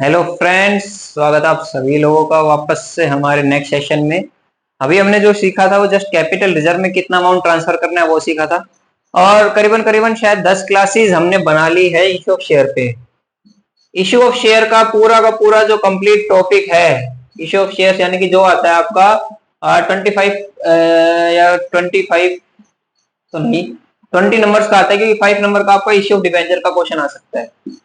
Hello friends, स्वागत है आप सभी लोगों का वापस से हमारे नेक्स्ट सेशन में। अभी हमने जो सीखा था वो जस्ट कैपिटल रिजर्व में कितना अमाउंट ट्रांसफर करना है वो सीखा था। और करीबन करीबन शायद 10 क्लासेस हमने बना ली है इशू ऑफ शेयर पे। इशू ऑफ शेयर का पूरा जो कंप्लीट टॉपिक है, इशू ऑफ शेयर यानी कि जो आता है आपका 25 या 25 तो नहीं, 20 नंबर्स का आता है, क्योंकि 5 नंबर का आपका इशू ऑफ डिबेंचर का क्वेश्चन आ सकता है।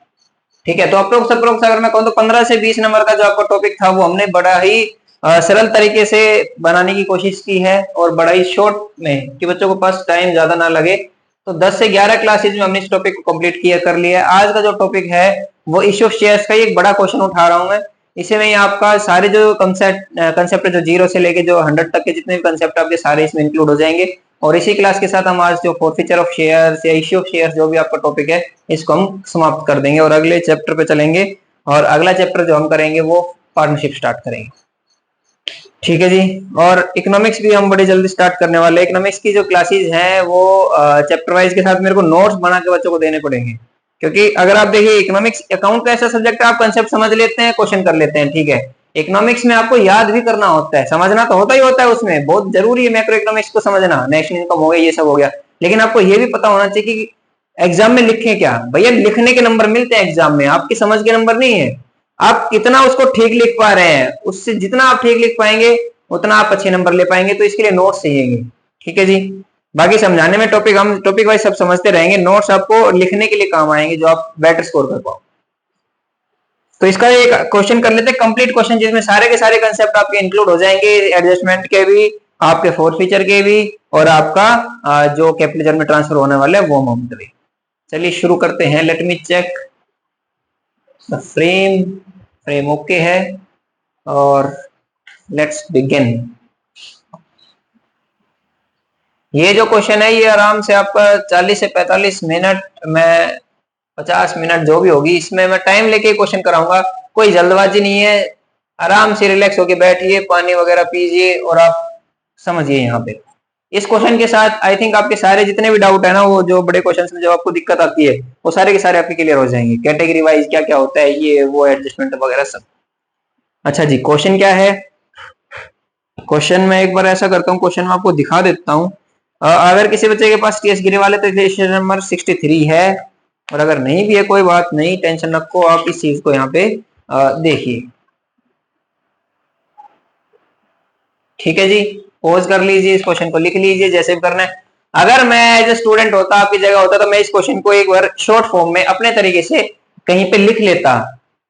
ठीक है, तो अप्रोक्स अगर मैं कहूँ तो 15 से 20 नंबर का जो आपका टॉपिक था वो हमने बड़ा ही सरल तरीके से बनाने की कोशिश की है और बड़ा ही शॉर्ट में, कि बच्चों को पास टाइम ज्यादा ना लगे। तो 10 से 11 क्लासेज में हमने इस टॉपिक को कंप्लीट कर लिया है। आज का जो टॉपिक है वो इश्यू ऑफ शेयर्स का ही एक बड़ा क्वेश्चन उठा रहा हूं मैं। इसी में आपका सारे जो कंसेप्ट जो 0 से लेके जो 100 तक के जितने भी कंसेप्ट आपके सारे इसमें इंक्लूड हो जाएंगे। और इसी क्लास के साथ हम आज जो फॉरफीचर ऑफ शेयर्स या इश्यू ऑफ शेयर्स जो भी आपका टॉपिक है इसको हम समाप्त कर देंगे और अगले चैप्टर पे चलेंगे। और अगला चैप्टर जो हम करेंगे वो पार्टनरशिप स्टार्ट करेंगे। ठीक है जी। और इकोनॉमिक्स भी हम बड़ी जल्दी स्टार्ट करने वाले हैं। इकोनॉमिक्स की जो क्लासेस हैं वो चैप्टर वाइज के साथ मेरे को नोट्स बना के बच्चों को देने पड़ेंगे, क्योंकि अगर आप देखिए इकोनॉमिक्स अकाउंट का ऐसा सब्जेक्ट है, आप कंसेप्ट समझ लेते हैं, क्वेश्चन कर लेते हैं, ठीक है। इकोनॉमिक्स में आपको याद भी करना होता है, समझना तो होता ही होता है, उसमें बहुत जरूरी है मैक्रो इकोनॉमिक्स को समझना, नेशनल इनकम हो गया, ये सब हो गया। लेकिन आपको ये भी पता होना चाहिए कि एग्जाम में लिखें क्या। भैया लिखने के नंबर मिलते हैं एग्जाम में, आपकी समझ के नंबर नहीं है। आप कितना उसको ठीक लिख पा रहे हैं, उससे जितना आप ठीक लिख पाएंगे उतना आप अच्छे नंबर ले पाएंगे। तो इसके लिए नोट्स चाहिए, ठीक है जी। बाकी समझाने में टॉपिक हम टॉपिक वाइज सब समझते रहेंगे, नोट्स आपको लिखने के लिए काम आएंगे जो आप बेटर स्कोर कर पाओ। तो इसका एक क्वेश्चन कर लेते हैं, कंप्लीट क्वेश्चन, जिसमें सारे के सारे कंसेप्ट आपके इंक्लूड हो जाएंगे, एडजस्टमेंट के भी, आपके फोर फीचर के भी, और आपका जो कैपिटल में ट्रांसफर होने वाला है वो अमाउंट भी। चलिए शुरू करते हैं। Let me check frame okay है और लेट्स बिगिन। ये जो क्वेश्चन है ये आराम से आपका 40 से 45 मिनट में 50 मिनट जो भी होगी, इसमें मैं टाइम लेके क्वेश्चन कराऊंगा। कोई जल्दबाजी नहीं है, आराम से रिलैक्स होके बैठिए, पानी वगैरह पीजिए और आप समझिए। यहाँ पे इस क्वेश्चन के साथ आई थिंक आपके सारे जितने भी डाउट है ना, वो जो बड़े क्वेश्चन में जो आपको दिक्कत आती है वो सारे के सारे आपके क्लियर हो जाएंगे। कैटेगरी वाइज क्या क्या होता है, ये वो एडजस्टमेंट वगैरह सब। अच्छा जी, क्वेश्चन क्या है। क्वेश्चन में एक बार ऐसा करता हूँ, क्वेश्चन में आपको दिखा देता हूँ। अगर किसी बच्चे के पास टीएस गिरे वाले तो क्वेश्चन नंबर 63 है, और अगर नहीं भी है कोई बात नहीं, टेंशन रखो, आप इस चीज को यहाँ पे देखिए। ठीक है जी, पॉज कर लीजिए, इस क्वेश्चन को लिख लीजिए जैसे भी करना है। अगर मैं एज ए स्टूडेंट होता, आपकी जगह होता, तो मैं इस क्वेश्चन को एक बार शॉर्ट फॉर्म में अपने तरीके से कहीं पे लिख लेता,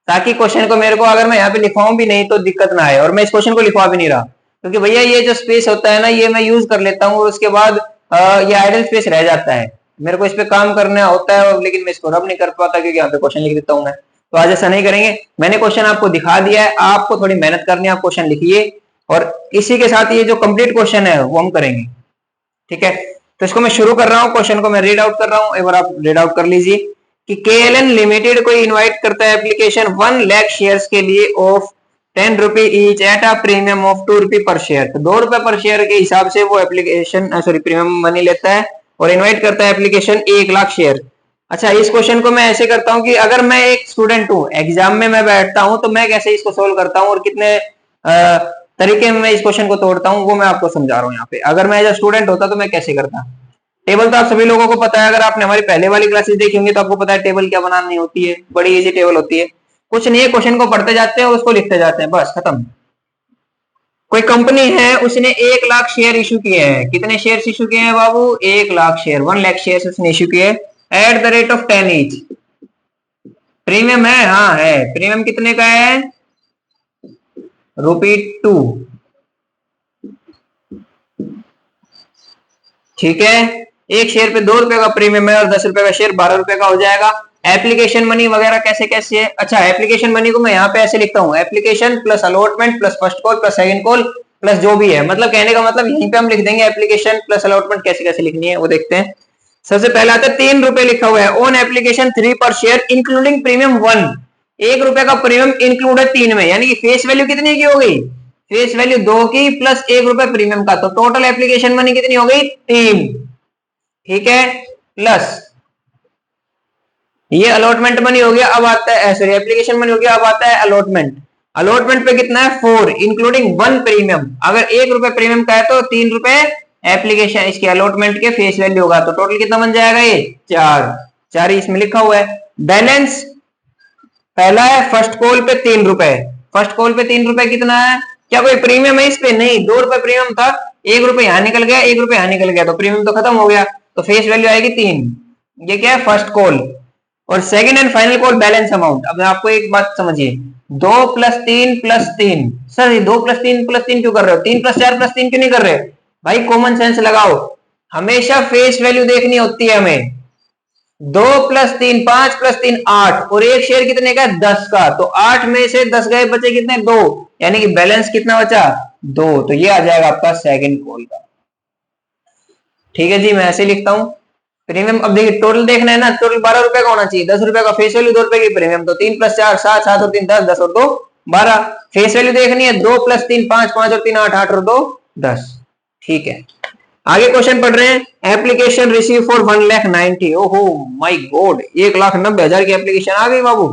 ताकि क्वेश्चन को मेरे को अगर मैं यहाँ पे लिखवाऊं भी नहीं तो दिक्कत ना आए। और मैं इस क्वेश्चन को लिखवा भी नहीं रहा, क्योंकि भैया ये जो स्पेस होता है ना, ये मैं यूज कर लेता हूँ और उसके बाद ये आइडल स्पेस रह जाता है। मेरे को इस पे काम करना होता है, लेकिन मैं इसको रब नहीं कर पाता, क्योंकि यहाँ पे क्वेश्चन लिख देता हूँ मैं। तो आज ऐसा नहीं करेंगे, मैंने क्वेश्चन आपको दिखा दिया है, आपको थोड़ी मेहनत करनी है, आप क्वेश्चन लिखिए और इसी के साथ ये जो कंप्लीट क्वेश्चन है वो हम करेंगे। ठीक है, तो इसको मैं शुरू कर रहा हूँ, क्वेश्चन को मैं रीड आउट कर रहा हूँ, एक बार आप रीड आउट कर लीजिए कि केएलएन लिमिटेड को इनवाइट करता है एप्लीकेशन 1 लाख शेयर्स के लिए of 10 rupee each at a premium of 2 रुपी पर शेयर। तो 2 रुपए पर शेयर के हिसाब से वो एप्लीकेशन प्रीमियम मनी लेता है और इनवाइट करता है एप्लीकेशन 1 लाख शेयर। अच्छा, इस क्वेश्चन को मैं ऐसे करता हूँ कि अगर मैं एक स्टूडेंट हूँ, एग्जाम में मैं बैठता हूँ, तो मैं कैसे इसको सोल्व करता हूँ और कितने तरीके में मैं इस क्वेश्चन को तोड़ता हूँ, वो मैं आपको समझा रहा हूँ यहाँ पे। अगर मैं एज अ स्टूडेंट होता तो मैं कैसे करता। टेबल तो आप सभी लोगों को पता है, अगर आपने हमारी पहले वाली क्लासेस देखी होंगी तो आपको पता है टेबल क्या बनानी होती है। बड़ी इजी टेबल होती है, कुछ नहीं है, क्वेश्चन को पढ़ते जाते हैं और उसको लिखते जाते हैं, बस खत्म। कोई कंपनी है, उसने 1 लाख शेयर इशू किए हैं। कितने शेयर इशू किए हैं बाबू? 1 लाख शेयर, 1 लाख शेयर उसने इशू किए eight the rate of 10 each. Premium है, हाँ है। प्रीमियम कितने का है? ₹2। ठीक है, एक शेयर पे 2 रुपए का प्रीमियम है और 10 रुपए का शेयर 12 रुपए का हो जाएगा। एप्लीकेशन मनी वगैरह कैसे कैसे है? अच्छा, एप्लीकेशन मनी को मैं यहाँ पे ऐसे लिखता हूँ, application plus allotment plus first call plus second call plus जो भी है। मतलब कहने का मतलब यहीं पे हम लिख देंगे एप्लीकेशन प्लस अलॉटमेंट कैसे कैसे लिखनी है वो देखते हैं। सबसे पहले आता है 3 रुपए लिखा हुआ है, ऑन एप्लीकेशन 3 पर शेयर इंक्लूडिंग प्रीमियम 1। 1 रुपए का प्रीमियम इंक्लूड है 3 में, यानी कि फेस वैल्यू कितनी की हो गई? फेस वैल्यू 2 की प्लस 1 रुपए प्रीमियम का, तो टोटल एप्लीकेशन मनी कितनी हो गई? 3। ठीक है, प्लस ये अलॉटमेंट मनी हो गया। अब आता है सॉरी एप्लीकेशन मनी हो गया। अब आता है अलॉटमेंट। अलॉटमेंट पे कितना है 4 इंक्लूडिंग 1 प्रीमियम। अगर 1 रुपए प्रीमियम का है तो 3 रुपए एप्लीकेशन इसके अलॉटमेंट के फेस वैल्यू होगा। तो टोटल कितना बन जाएगा ये 4 इसमें लिखा हुआ है। बैलेंस पहला है फर्स्ट कॉल पे 3 रुपए। फर्स्ट कॉल पे 3 रुपए कितना है? क्या कोई प्रीमियम है इस पे? नहीं, 2 रुपए प्रीमियम था। 1 रुपए यहां निकल गया, 1 रुपए यहां निकल गया, तो प्रीमियम तो खत्म हो गया। तो फेस वैल्यू आएगी 3। ये क्या है? First call. और second and final call balance amount. अब आपको एक बात समझिए, 2 + 3 + 3। सर ये 2 + 3 + 3 क्यों कर रहे हो? 3 + 4 + 3 क्यों नहीं कर रहे? भाई कॉमन सेंस लगाओ, हमेशा फेस वैल्यू देखनी होती है हमें। 2 + 3 5 + 3 8 और एक शेयर कितने का? 10 का। तो 8 में से 10 गए, बचे कितने? 2, यानी कि बैलेंस कितना बचा? 2। तो ये आ जाएगा आपका सेकंड कॉल का। ठीक है जी, मैं ऐसे लिखता हूं प्रीमियम। अब देखिए टोटल देखना है ना, टोटल 12 रुपए का होना चाहिए। 10 रुपए का फेस वैल्यू, 2 रुपए की प्रीमियम। तो 3 + 4 7, 7 और 3 10, 10 और 2 12। फेस वैल्यू देखनी है, 2 + 3 5, 5 और 3 8, 8 और 2 10। ठीक है, आगे क्वेश्चन पढ़ रहे हैं। Application receive for 1,90,000। ओहो माय गॉड, 1,90,000 की एप्लीकेशन आ गई बाबू।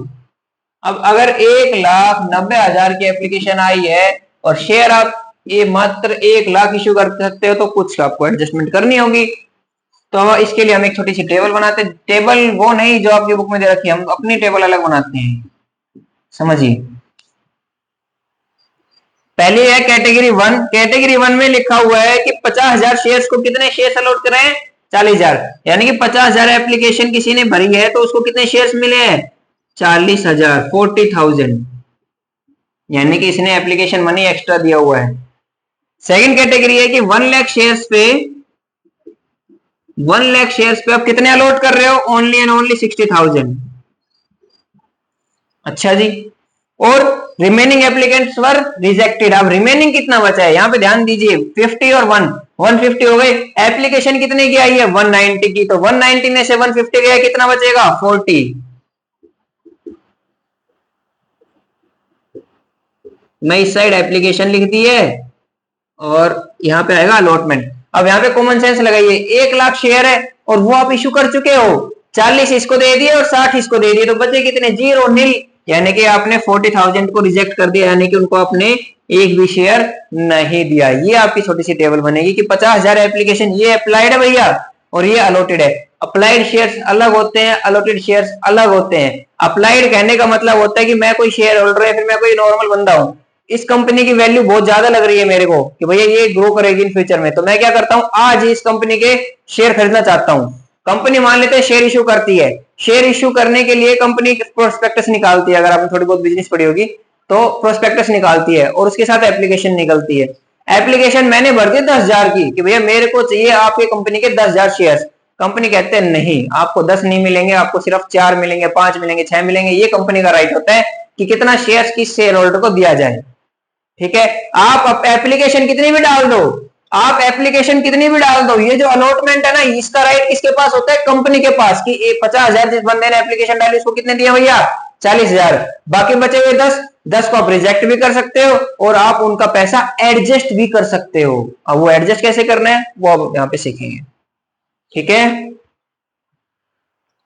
अब अगर 1,90,000 की एप्लीकेशन आई है और शेयर आप ये मात्र 1 लाख इश्यू कर सकते हो, तो कुछ आपको एडजस्टमेंट करनी होगी। तो इसके लिए हम एक छोटी सी टेबल बनाते हैं। टेबल वो नहीं जो आपकी बुक में दे रखी है, हम अपनी टेबल अलग बनाते हैं। समझिए, पहली है कैटेगरी 1। कैटेगरी 1 में लिखा हुआ है कि 50,000 शेयर्स को कितने शेयर्स अलॉट करें? 40,000। यानी कि 50,000 एप्लीकेशन किसी ने भरी है तो उसको कितने शेयर्स मिले हैं? 40,000, 40,000। यानी कि इसने एप्लीकेशन मनी एक्स्ट्रा दिया हुआ है। सेकंड कैटेगरी है कि 1 लाख शेयर्स पे 1 लाख शेयर्स पे आप कितने अलॉट कर रहे हो? Only and only 60,000। अच्छा जी, और रिमेनिंग एप्लीकेंट्स वर रिजेक्टेड। अब रिमेनिंग कितना बचा है? यहां पे ध्यान दीजिए, 50 और 1, 150 हो गई। एप्लीकेशन कितने की आई है? 190 की। तो 190 में से 150 गया, कितना बचेगा? 40। मैं इस साइड एप्लीकेशन लिख दी है और यहाँ पे आएगा अलॉटमेंट। अब यहाँ पे कॉमन सेंस लगाइए, 1 लाख शेयर है और वो आप इश्यू कर चुके हो, 40 इसको दे दिए और 60 इसको दे दिए, तो बचे कितने? 0 नील। यानी कि आपने 40,000 को रिजेक्ट कर दिया, यानी कि उनको आपने एक भी शेयर नहीं दिया। ये आपकी छोटी सी टेबल बनेगी कि 50,000 एप्लीकेशन ये अप्लाइड है भैया और ये अलॉटेड है। अप्लाइड शेयर्स अलग होते हैं, अलॉटेड शेयर्स अलग होते हैं। अप्लाइड कहने का मतलब होता है कि मैं कोई शेयर होल्डर है, फिर मैं कोई नॉर्मल बंदा हूं, इस कंपनी की वैल्यू बहुत ज्यादा लग रही है मेरे को कि भैया ये ग्रो करेगी इन फ्यूचर में, तो मैं क्या करता हूं, आज इस कंपनी के शेयर खरीदना चाहता हूं। कंपनी मान लेते हैं शेयर इश्यू करती है। शेयर इश्यू करने के लिए कंपनी प्रोस्पेक्टस निकालती है, अगर आपने थोड़ी बहुत बिजनेस पढ़ी होगी तो प्रोस्पेक्टस निकालती है और उसके साथ एप्लीकेशन निकलती है। एप्लीकेशन मैंने भर दी 10,000 की भैया मेरे को चाहिए आपके कंपनी के 10,000 शेयर। कंपनी कहते हैं नहीं, आपको 10 नहीं मिलेंगे, आपको सिर्फ 4 मिलेंगे, 5 मिलेंगे, 6 मिलेंगे। ये कंपनी का राइट होता है कि कितना शेयर किस शेयर होल्डर को दिया जाए। ठीक है, आप एप्लीकेशन कितनी भी डाल दो, आप एप्लीकेशन कितनी भी डाल दो, ये जो अलॉटमेंट है ना, इसका राइट किसके पास होता है? कंपनी के पास। कि 50,000 जिस बंदे ने एप्लीकेशन डाली उसको कितने दिए भैया? 40,000। बाकी बचे हुए 10 को आप रिजेक्ट भी कर सकते हो और आप उनका पैसा एडजस्ट भी कर सकते हो। अब वो एडजस्ट कैसे करना है वो अब यहाँ पे सीखेंगे। ठीक है,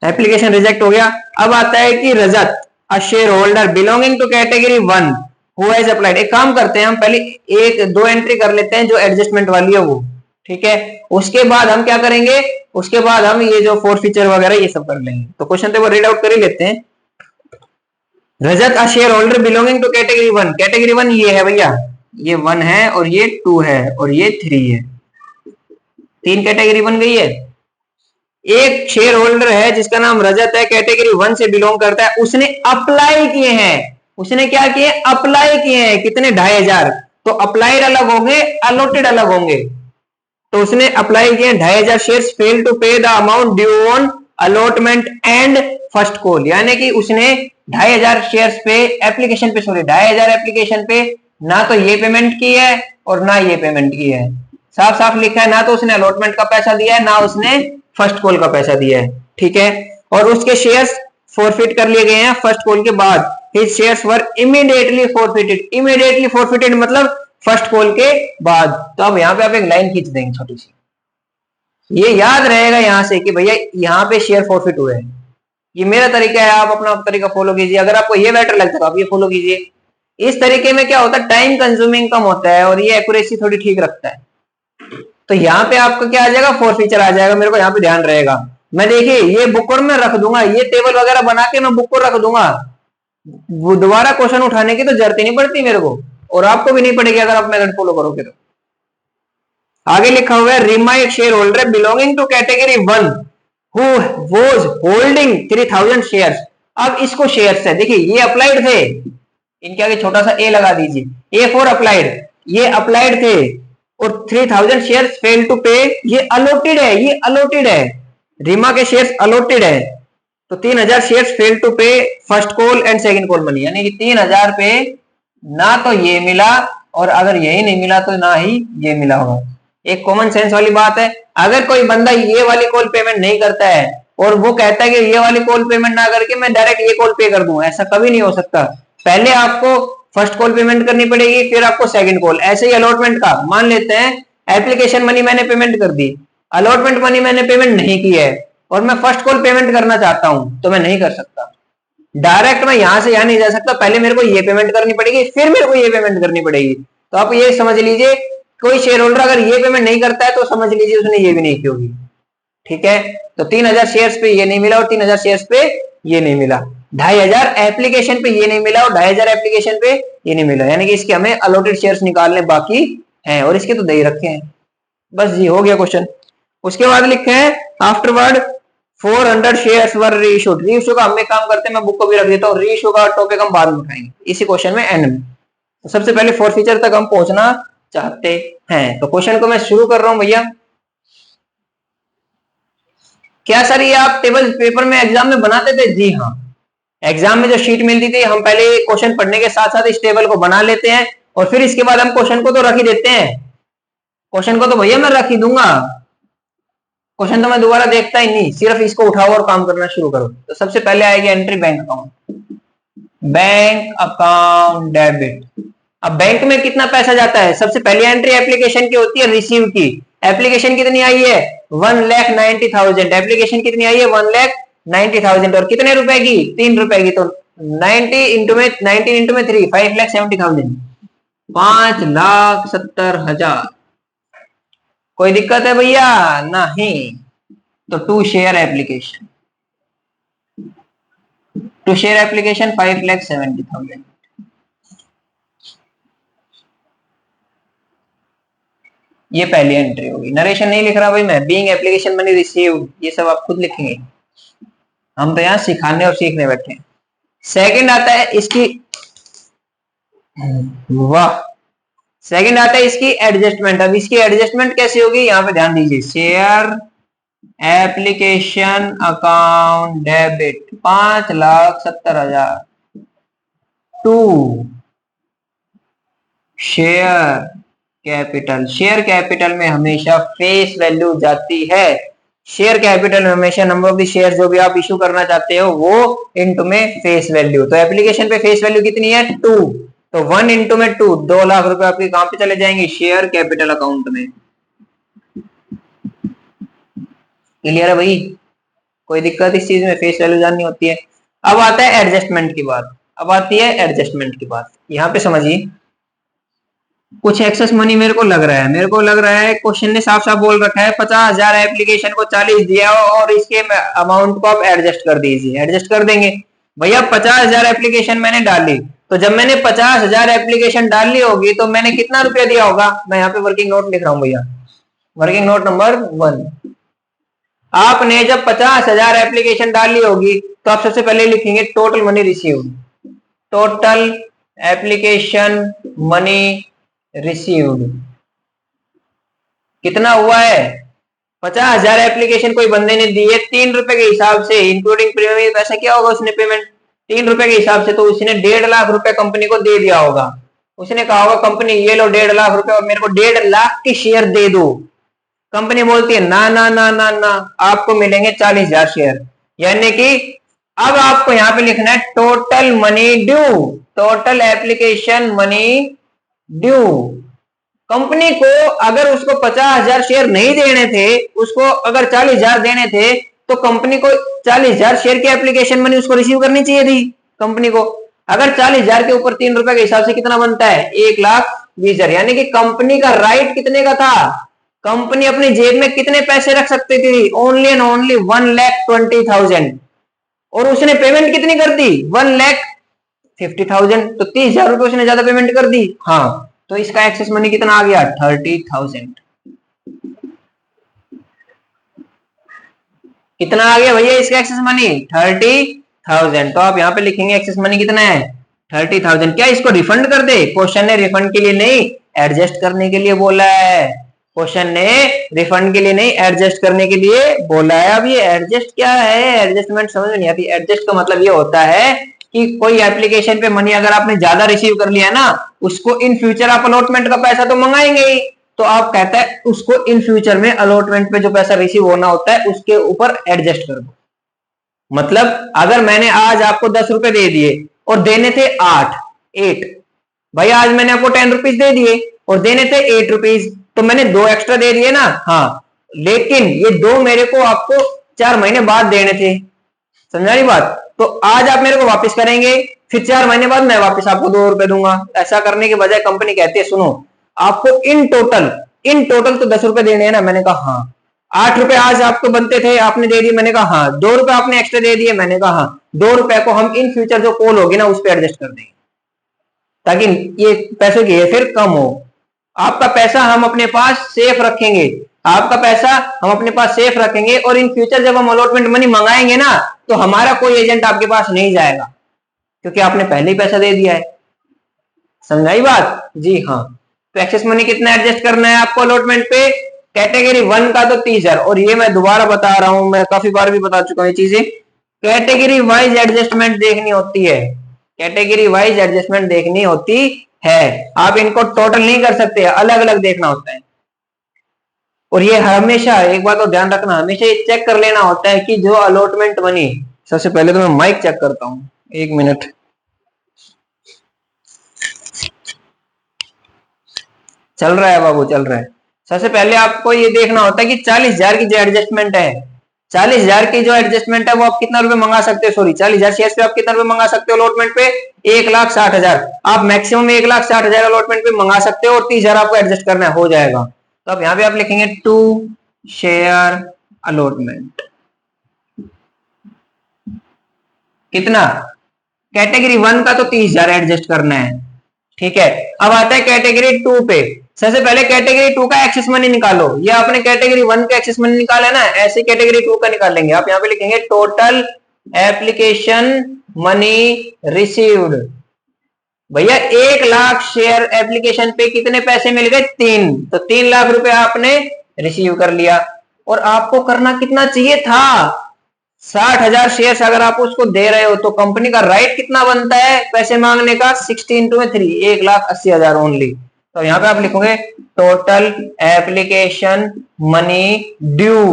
एप्लीकेशन रिजेक्ट हो गया। अब आता है कि Rajat, a shareholder belonging to category 1 who has applied. एक काम करते हैं, हम पहले 1-2 एंट्री कर लेते हैं जो एडजस्टमेंट वाली है वो। ठीक है, उसके बाद हम क्या करेंगे, उसके बाद हम ये जो फोर फीचर वगैरह ये सब कर लेंगे। तो क्वेश्चन तो वो रीड आउट कर ही लेते हैं। Rajat, a shareholder belonging to category 1। Category 1 ये है भैया, ये 1 है और ये 2 है और ये 3 है। 3 कैटेगरी बन गई है। एक शेयर होल्डर है जिसका नाम रजत है, कैटेगरी 1 से बिलोंग करता है, उसने अप्लाई किए हैं। उसने क्या किए? अप्लाई किए हैं। कितने? 2,500। तो अप्लाइड अलग होंगे, अलॉटेड अलग होंगे। तो उसने अप्लाई किए 2,500 शेयर्स, फेल टू पे the amount due on allotment and first call. यानी कि उसने 2,500 शेयर्स पे एप्लीकेशन पे, सॉरी 2,500 एप्लीकेशन पे ना तो ये पेमेंट की है और ना ये पेमेंट की है। साफ साफ लिखा है, ना तो उसने अलॉटमेंट का पैसा दिया है, ना उसने फर्स्ट कॉल का पैसा दिया है। ठीक है, और उसके शेयर्स फॉरफिट कर लिए गए हैं फर्स्ट कॉल के बाद। हिज शेयर्स वर इमीडिएटली फॉरफिटेड। इमीडिएटली फॉरफिटेड मतलब फर्स्ट कॉल के बाद। तो अब यहां पे आप एक लाइन खींच देंगे छोटी सी, ये याद रहेगा यहां से कि भैया यहां पे शेयर फॉरफिट हुए हैं। ये मेरा तरीका है, आप अपना तरीका फॉलो कीजिए। अगर आपको ये बेटर लगता है तो आप ये फॉलो कीजिए। इस तरीके में क्या होता है, टाइम कंज्यूमिंग कम होता है और ये एक्यूरेसी थोड़ी ठीक रखता है। तो यहाँ पे आपका क्या आ जाएगा, फोर फीचर आ जाएगा, मेरे को यहाँ पे ध्यान रहेगा। मैं देखिए ये बुक और में रख दूंगा, ये टेबल वगैरह बना के मैं बुक को रख दूंगा, दोबारा क्वेश्चन उठाने की तो जरूरत ही नहीं पड़ती मेरे को, और आपको भी नहीं पड़ेगी अगर आप मेथड फॉलो करोगे तो। आगे लिखा हुआ है रीमा एक shareholder belonging to category 1 who was holding 3000 shares. अब इसको शेयर्स है, देखिए ये अप्लाइड थे, इनके आगे छोटा सा ए लगा दीजिए, ए फॉर अप्लाइड, ये अप्लाइड थे और 3000 शेयर्स फेल टू पे, ये अलॉटेड है, ये अलॉटेड है, रीमा के शेयर्स अलॉटेड है। तो 3000 शेयर्स फेल टू पे first call and second call money, यानी कि 3000 पे ना तो ये मिला और अगर यही नहीं मिला तो ना ही ये मिला होगा। एक कॉमन सेंस वाली बात है। अगर कोई बंदा ये वाली कॉल पेमेंट नहीं करता है और वो कहता है कि ये वाली कॉल पेमेंट ना करके मैं डायरेक्ट ये कॉल पे कर दूं, ऐसा कभी नहीं हो सकता। पहले आपको फर्स्ट कॉल पेमेंट करनी पड़ेगी, फिर आपको सेकंड कॉल। ऐसे ही अलॉटमेंट का मान लेते हैं, एप्लीकेशन मनी मैंने पेमेंट कर दी, अलॉटमेंट मनी मैंने पेमेंट नहीं की है और मैं फर्स्ट कॉल पेमेंट करना चाहता हूं तो मैं नहीं कर सकता। डायरेक्ट मैं यहां से यहां नहीं जा सकता, पहले मेरे को ये पेमेंट करनी पड़ेगी, फिर मेरे को ये पेमेंट करनी पड़ेगी। तो आप ये समझ लीजिए, कोई शेयर होल्डर अगर ये पेमेंट नहीं करता है तो समझ लीजिए उसने ये भी नहीं की होगी। ठीक है, तो 3000 शेयर्स पे ये नहीं मिला और 3000 शेयर्स पे ये नहीं मिला, 2500 एप्लीकेशन पे ये नहीं मिला और 2500 एप्लीकेशन पे ये नहीं मिला, यानी कि इसके हमें अलॉटेड शेयर्स निकालने बाकी हैं और इसके तो दे रखे हैं। बस जी हो गया क्वेश्चन। उसके बाद लिखे हैं आफ्टरवर्ड 400 शेयर्स वर रीइश्यूड। रीइश्यू का हम काम करते हैं, मैं बुक को भी रख देता हूँ, रीइश्यू का टॉपिक हम बाद में उठाएंगे इसी क्वेश्चन में एंड में। तो सबसे पहले फोर फीचर तक हम पहुंचना चाहते हैं। तो क्वेश्चन को मैं शुरू कर रहा हूं भैया। क्या सर ये आप टेबल पेपर में एग्जाम में बनाते थे? जी हाँ, एग्जाम में जो शीट मिलती थी हम पहले क्वेश्चन पढ़ने के साथ साथ इस टेबल को बना लेते हैं और फिर इसके बाद हम क्वेश्चन को तो रख ही देते हैं। क्वेश्चन को तो भैया मैं रख ही दूंगा, क्वेश्चन तो मैं दोबारा देखता ही नहीं, सिर्फ इसको उठाओ और काम करना शुरू करो। तो सबसे पहले आएगी entry bank account, bank account debit. अब बैंक में कितना पैसा जाता है? सबसे पहली एंट्री एप्लीकेशन की होती है रिसीव की। एप्लीकेशन कितनी आई है? 1,90,000। एप्लीकेशन कितनी आई है? 1,90,000 और कितने रुपए की? 3 रुपए की। तो 90 इंटू में 3 5,70,000, 5,70,000। कोई दिक्कत है भैया? नहीं। तो to share application, to share application 5,70,000। ये पहली एंट्री होगी। नरेशन नहीं लिख रहा भाई मैं, बीइंग एप्लीकेशन मनी रिसीव्ड, ये सब आप खुद लिखेंगे, हम तो यहाँ सिखाने और सीखने बैठे हैं। सेकंड आता है इसकी, वाह, सेकंड आता है इसकी एडजस्टमेंट। अब इसकी एडजस्टमेंट कैसे होगी, यहाँ पे ध्यान दीजिए। Share application account debit 5,70,000 to share capital. Share capital में हमेशा फेस वैल्यू जाती है। शेयर कैपिटल में हमेशा नंबर ऑफ द शेयर जो भी आप इशू करना चाहते हो वो इंटू में फेस वैल्यू। तो एप्लीकेशन पे फेस वैल्यू कितनी है? 2। तो 1 इंटू में 2, 2 लाख रुपए आपके कहां पे चले जाएंगे? शेयर कैपिटल अकाउंट में। क्लियर है भाई? कोई दिक्कत इस चीज में? फेस वैल्यू जाननी होती है। अब आता है एडजस्टमेंट की बात, अब आती है एडजस्टमेंट की बात। यहाँ पे समझिए, कुछ एक्सेस मनी मेरे को लग रहा है, मेरे को लग रहा है क्वेश्चन ने साफ साफ बोल रखा है 50,000 एप्लीकेशन को 40 दिया और इसके अमाउंट को आप एडजस्ट कर दीजिए। एडजस्ट कर देंगे भैया। 50,000 एप्लीकेशन मैंने डाली, तो जब मैंने 50,000 एप्लीकेशन डाली होगी तो मैंने कितना रुपया दिया होगा? मैं यहाँ पे वर्किंग नोट लिख रहा हूँ भैया, वर्किंग नोट नंबर 1। आपने जब 50,000 एप्लीकेशन डाली होगी तो आप सबसे पहले लिखेंगे total money received, total application money received कितना हुआ है? 50,000 एप्लीकेशन कोई बंदे ने दी है 3 रुपए के हिसाब से, इंक्लूडिंग प्रीमियम पैसा क्या होगा उसने पेमेंट 3 रुपए के हिसाब से, तो उसने 1.5 लाख रुपए कंपनी को दे दिया होगा। उसने कहा होगा कंपनी ये लो 1.5 लाख रुपए और मेरे को 1.5 लाख के शेयर दे दो। कंपनी बोलती है ना ना ना ना ना, आपको मिलेंगे 40,000 शेयर। यानी कि अब आपको यहाँ पे लिखना है total money due, total application money due. Company को अगर उसको 50,000 शेयर नहीं देने थे, उसको अगर 40,000 देने थे तो कंपनी को 40,000 शेयर की एप्लीकेशन मनी उसको रिसीव करनी चाहिए थी कंपनी को। अगर 40,000 के ऊपर 3 रुपए के हिसाब से कितना बनता है, 1,20,000, यानी कि कंपनी का राइट कितने का था, कंपनी अपनी जेब में कितने पैसे रख सकती थी, ओनली एंड ओनली 1,20,000, और उसने पेमेंट कितनी कर दी, 1,50,000, तो 30,000 रुपए उसने ज्यादा पेमेंट कर दी। हाँ, तो इसका एक्सेस मनी कितना आ गया, 30,000। कितना आ गया भैया इसका एक्सेस मनी, 30,000। तो आप यहाँ पे लिखेंगे एक्सेस मनी कितना है, 30,000। क्या इसको रिफंड कर दे, क्वेश्चन ने रिफंड के लिए नहीं, एडजस्ट करने के लिए बोला है। क्वेश्चन ने रिफंड के लिए नहीं, एडजस्ट करने के लिए बोला है। अब ये एडजस्ट क्या है, एडजस्टमेंट समझ में नहीं आती। एडजस्ट का मतलब ये होता है कि कोई एप्लीकेशन पे मनी अगर आपने ज्यादा रिसीव कर लिया ना, उसको इन फ्यूचर आप अलॉटमेंट का पैसा तो मंगाएंगे ही, तो आप कहता है उसको इन फ्यूचर में अलॉटमेंट पे जो पैसा रिसीव होना होता है उसके ऊपर एडजस्ट कर दो। मतलब अगर मैंने आज आपको 10 रुपए दे दिए और देने थे 8 भाई, आज मैंने आपको 10 रुपीज दे दिए और देने थे 8 रुपीज, तो मैंने 2 एक्स्ट्रा दे दिए ना। हाँ, लेकिन ये 2 मेरे को आपको 4 महीने बाद देने थे, समझा रही बात। तो आज आप मेरे को वापस करेंगे, फिर 4 महीने बाद मैं वापस आपको 2 रुपए दूंगा। ऐसा करने के बजाय कंपनी कहती है सुनो, आपको इन टोटल तो 10 रुपए देने हैं ना। मैंने कहा हाँ। 8 रुपए आज आपको बनते थे, आपने दे दिए, मैंने कहा हाँ। 2 रुपए आपने एक्स्ट्रा दे दिए, मैंने कहा हाँ। 2 रुपए को हम इन फ्यूचर जो कॉल होगी ना उस पर एडजस्ट कर देंगे, ताकि ये पैसों की हेरफेर कम हो। आपका पैसा हम अपने पास सेफ रखेंगे, आपका पैसा हम अपने पास सेफ रखेंगे, और इन फ्यूचर जब हम अलॉटमेंट मनी मंगाएंगे ना, तो हमारा कोई एजेंट आपके पास नहीं जाएगा, क्योंकि आपने पहले ही पैसा दे दिया है। समझाई बात जी हाँ। तो एक्सेस मनी कितना एडजस्ट करना है आपको अलॉटमेंट पे, कैटेगरी 1 का तो 30,000, और ये मैं दोबारा बता रहा हूं, मैं काफी बार भी बता चुका हूं ये चीजें, कैटेगरी वाइज एडजस्टमेंट देखनी होती है, कैटेगरी वाइज एडजस्टमेंट देखनी होती है। आप इनको टोटल नहीं कर सकते, अलग अलग देखना होता है। और ये हमेशा एक बात तो ध्यान रखना, हमेशा ये चेक कर लेना होता है कि जो अलॉटमेंट मनी, सबसे पहले तो मैं माइक चेक करता हूं, 1 मिनट। चल रहा है बाबू, चल रहा है। सबसे पहले आपको ये देखना होता है कि 40,000 की जो एडजस्टमेंट है, 40,000 की जो एडजस्टमेंट है वो आप कितना रुपए मंगा सकते हो, सॉरी 40,000 शेयर पे आप कितना रुपए मंगा सकते हो अलॉटमेंट पे, 1,60,000। आप मैक्सिमम 1,60,000 अलॉटमेंट पे मंगा सकते हो, और 30,000 आपको एडजस्ट करना है, हो जाएगा। तो अब यहाँ पे आप लिखेंगे 2 शेयर अलॉटमेंट, कितना, कैटेगरी 1 का तो 30,000 एडजस्ट करना है, ठीक है। अब आता है कैटेगरी 2 पे। सबसे पहले कैटेगरी 2 का एक्सेस मनी निकालो। ये आपने कैटेगरी 1 का एक्सेस मनी निकाला है ना, ऐसे कैटेगरी 2 का निकाल लेंगे। आप यहाँ पे लिखेंगे टोटल एप्लीकेशन मनी रिसीव्ड। भैया 1,00,000 शेयर एप्लीकेशन पे कितने पैसे मिल गए, 3, तो 3 लाख रुपए आपने रिसीव कर लिया। और आपको करना कितना चाहिए था, 60,000 शेयर अगर आप उसको दे रहे हो तो कंपनी का राइट कितना बनता है पैसे मांगने का, 60 × 3, 1,80,000 ओनली। तो यहाँ पे आप लिखोगे टोटल एप्लीकेशन मनी ड्यू,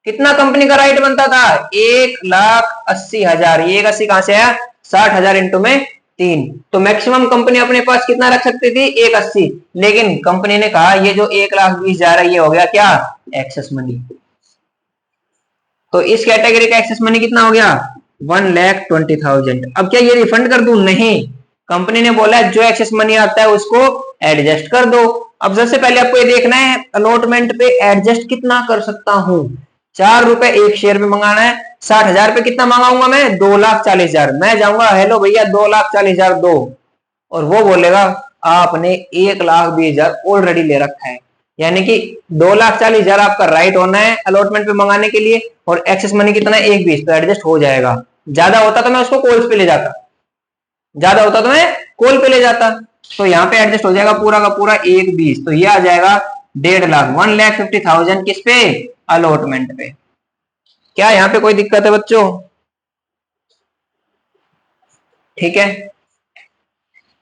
कितना कंपनी का राइट बनता था, 1,80,000। ये 1,80 कहां से आया, 60,000 इंटू में 3। तो मैक्सिमम कंपनी अपने पास कितना रख सकती थी, 1,80, लेकिन कंपनी ने कहा ये जो 1,20,000 है ये हो गया क्या, एक्सेस मनी। तो इस कैटेगरी का एक्सेस मनी कितना हो गया, 1,20,000। अब क्या ये रिफंड कर दूं, नहीं, कंपनी ने बोला है जो एक्सेस मनी आता है उसको एडजस्ट कर दो। अब सबसे पहले आपको ये देखना है अलॉटमेंट पे एडजस्ट कितना कर सकता हूं। 4 रुपए 1 शेयर में मंगाना है, 60,000 पे कितना मंगाऊंगा मैं, 2,40,000। मैं जाऊंगा हेलो भैया 2,40,000 दो, और वो बोलेगा आपने 1,20,000 ऑलरेडी ले रखा है, यानी कि 2,40,000 आपका राइट होना है अलॉटमेंट पे मंगाने के लिए, और एक्सेस मनी कितना है, 1,20, तो एडजस्ट हो जाएगा। ज्यादा होता तो मैं उसको कॉल्स पे ले जाता, ज्यादा होता तो मैं कॉल पे ले जाता। तो यहाँ पे एडजस्ट हो जाएगा पूरा का पूरा 1,20, तो ये आ जाएगा 1.5 लाख, 1,50,000 किस पे, अलॉटमेंट पे। क्या यहाँ पे कोई दिक्कत है बच्चों, ठीक है।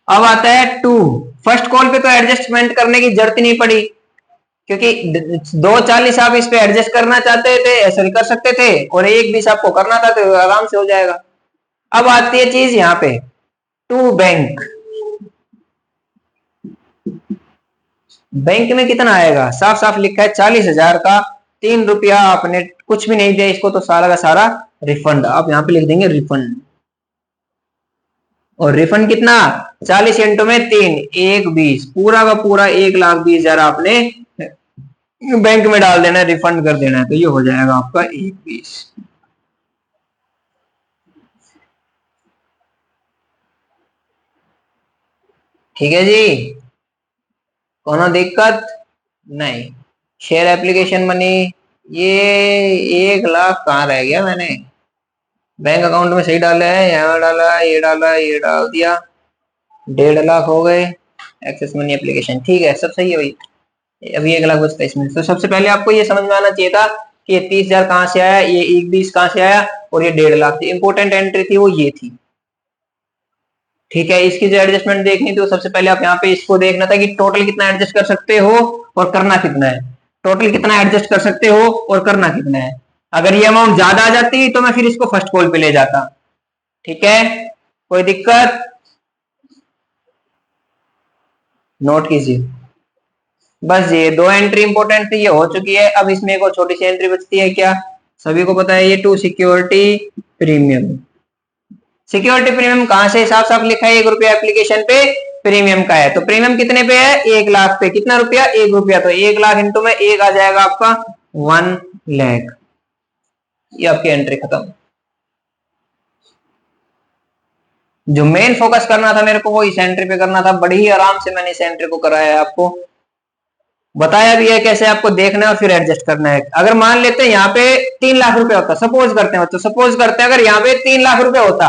अब आता है 2, फर्स्ट कॉल पे तो एडजस्टमेंट करने की जरूरत नहीं पड़ी, क्योंकि 2,40 आप इस पे एडजस्ट करना चाहते थे ऐसा कर सकते थे, और 1,20 आपको करना था तो आराम से हो जाएगा। अब आती है चीज यहाँ पे 2 बैंक, बैंक में कितना आएगा, साफ साफ लिखा है 40,000 का ₹3 आपने कुछ भी नहीं दिया इसको, तो सारा का सारा रिफंड। आप यहाँ पे लिख देंगे रिफंड। और रिफंड कितना, 40 इंटू में 3, 1,20, पूरा का पूरा 1,20,000 आपने बैंक में डाल देना है, रिफंड कर देना है। तो ये हो जाएगा आपका 1,20। ठीक है जी, कोनो दिक्कत नहीं। शेयर एप्लीकेशन मनी, ये 1,00,000 कहाँ रह गया, मैंने बैंक अकाउंट में सही डाला है, यहाँ डाला, ये डाला, ये डाल दिया, 1,50,000 हो गए। एक्सेस मनी एप्लीकेशन, ठीक है, सब सही है भाई। अभी 1,00,000 बचता है इसमें। तो सबसे पहले आपको ये समझ में आना चाहिए था कि 30,000 कहाँ से आया, ये 1,20 कहाँ से आया, और ये 1,50,000 थी। इंपोर्टेंट एंट्री थी वो ये थी। ठीक है, इसकी जो एडजस्टमेंट देखनी थी तो सबसे पहले आप यहाँ पे इसको देखना था कि टोटल कितना एडजस्ट कर सकते हो और करना कितना है। टोटल कितना एडजस्ट कर सकते हो और करना कितना है। अगर ये अमाउंट ज्यादा आ जाती तो मैं फिर इसको फर्स्ट कॉल पे ले जाता। ठीक है, कोई दिक्कत, नोट कीजिए। बस ये 2 एंट्री इंपोर्टेंट थी, ये हो चुकी है। अब इसमें एक और छोटी सी एंट्री बचती है, क्या सभी को पता है, ये to security premium. Security premium कहां से, साफ साफ लिखा है ₹1 एप्लीकेशन पे प्रीमियम का है। तो प्रीमियम कितने पे है, 1,00,000 पे। कितना रुपया, ₹1। तो 1,00,000 इंटू में 1 आ जाएगा आपका 1,00,000। ये आपकी एंट्री खत्म। जो मेन फोकस करना था मेरे को वो इस एंट्री पे करना था। बड़ी ही आराम से मैंने इस एंट्री को कराया है, आपको बताया भी है कैसे आपको देखना है और फिर एडजस्ट करना है। अगर मान लेते हैं यहाँ पे 3,00,000 रुपए होता, सपोज करते हैं, तो सपोज करते हैं अगर यहाँ पे 3,00,000 रुपए होता,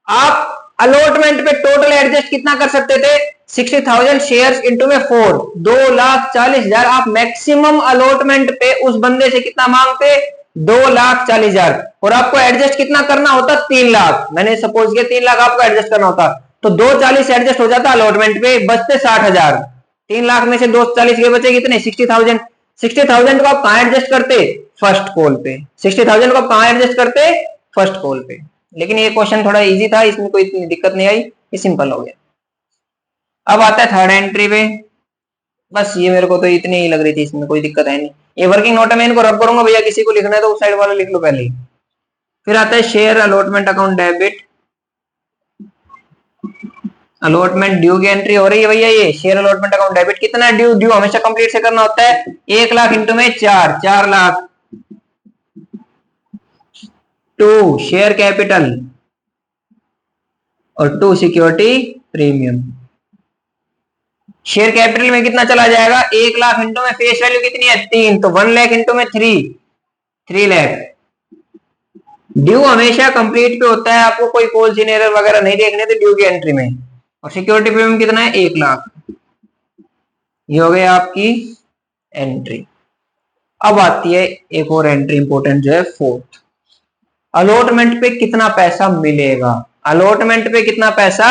आप अलॉटमेंट पे टोटल एडजस्ट कितना कर सकते थे, 60,000 शेयर्स इंटू में 4, 2,40,000। आप मैक्सिमम अलॉटमेंट पे उस बंदे से कितना मांगते, 2,40,000। और आपको एडजस्ट कितना करना होता, 3,00,000। मैंने सपोज किया 3,00,000 आपको एडजस्ट करना होता, तो 2,40 एडजस्ट हो जाता अलॉटमेंट पे, बचते 60,000। 3,00,000 में से 2,40 के बचे कितने, 60,000। 60,000 को आप कहां एडजस्ट करते, फर्स्ट कॉल पे। 60,000 को आप कहां एडजस्ट करते, फर्स्ट कॉल पे। लेकिन ये क्वेश्चन थोड़ा इजी था, इसमें कोई इतनी दिक्कत नहीं आई, ये सिंपल हो गया। अब आता है थर्ड एंट्री पे। बस ये मेरे को तो इतनी ही लग रही थी, इसमें कोई दिक्कत है नहीं। ये वर्किंग नोट है, मैं इनको रब करूंगा, भैया किसी को लिखना है तो उस साइड वाला लिख लो पहले ही। फिर आता है share allotment account debit. Allotment due की एंट्री हो रही है भैया, ये शेयर अलॉटमेंट अकाउंट डेबिट। कितना ड्यू, ड्यू हमेशा कंप्लीट से करना होता है, 1,00,000 इंटू में 4,00,000। टू शेयर कैपिटल और to security premium. Share capital में कितना चला जाएगा, 1,00,000 इंटू में फेस वैल्यू कितनी है 3, तो 1,00,000 इंटू में 3,00,000। ड्यू हमेशा कंप्लीट पे होता है, आपको कोई कॉल सीन एरर वगैरह नहीं देखने थे ड्यू की एंट्री में। और सिक्योरिटी प्रीमियम कितना है, 1,00,000। ये हो गई आपकी एंट्री। अब आती है एक और एंट्री इंपोर्टेंट जो है फोर्थ, अलॉटमेंट पे कितना पैसा मिलेगा। अलॉटमेंट पे कितना पैसा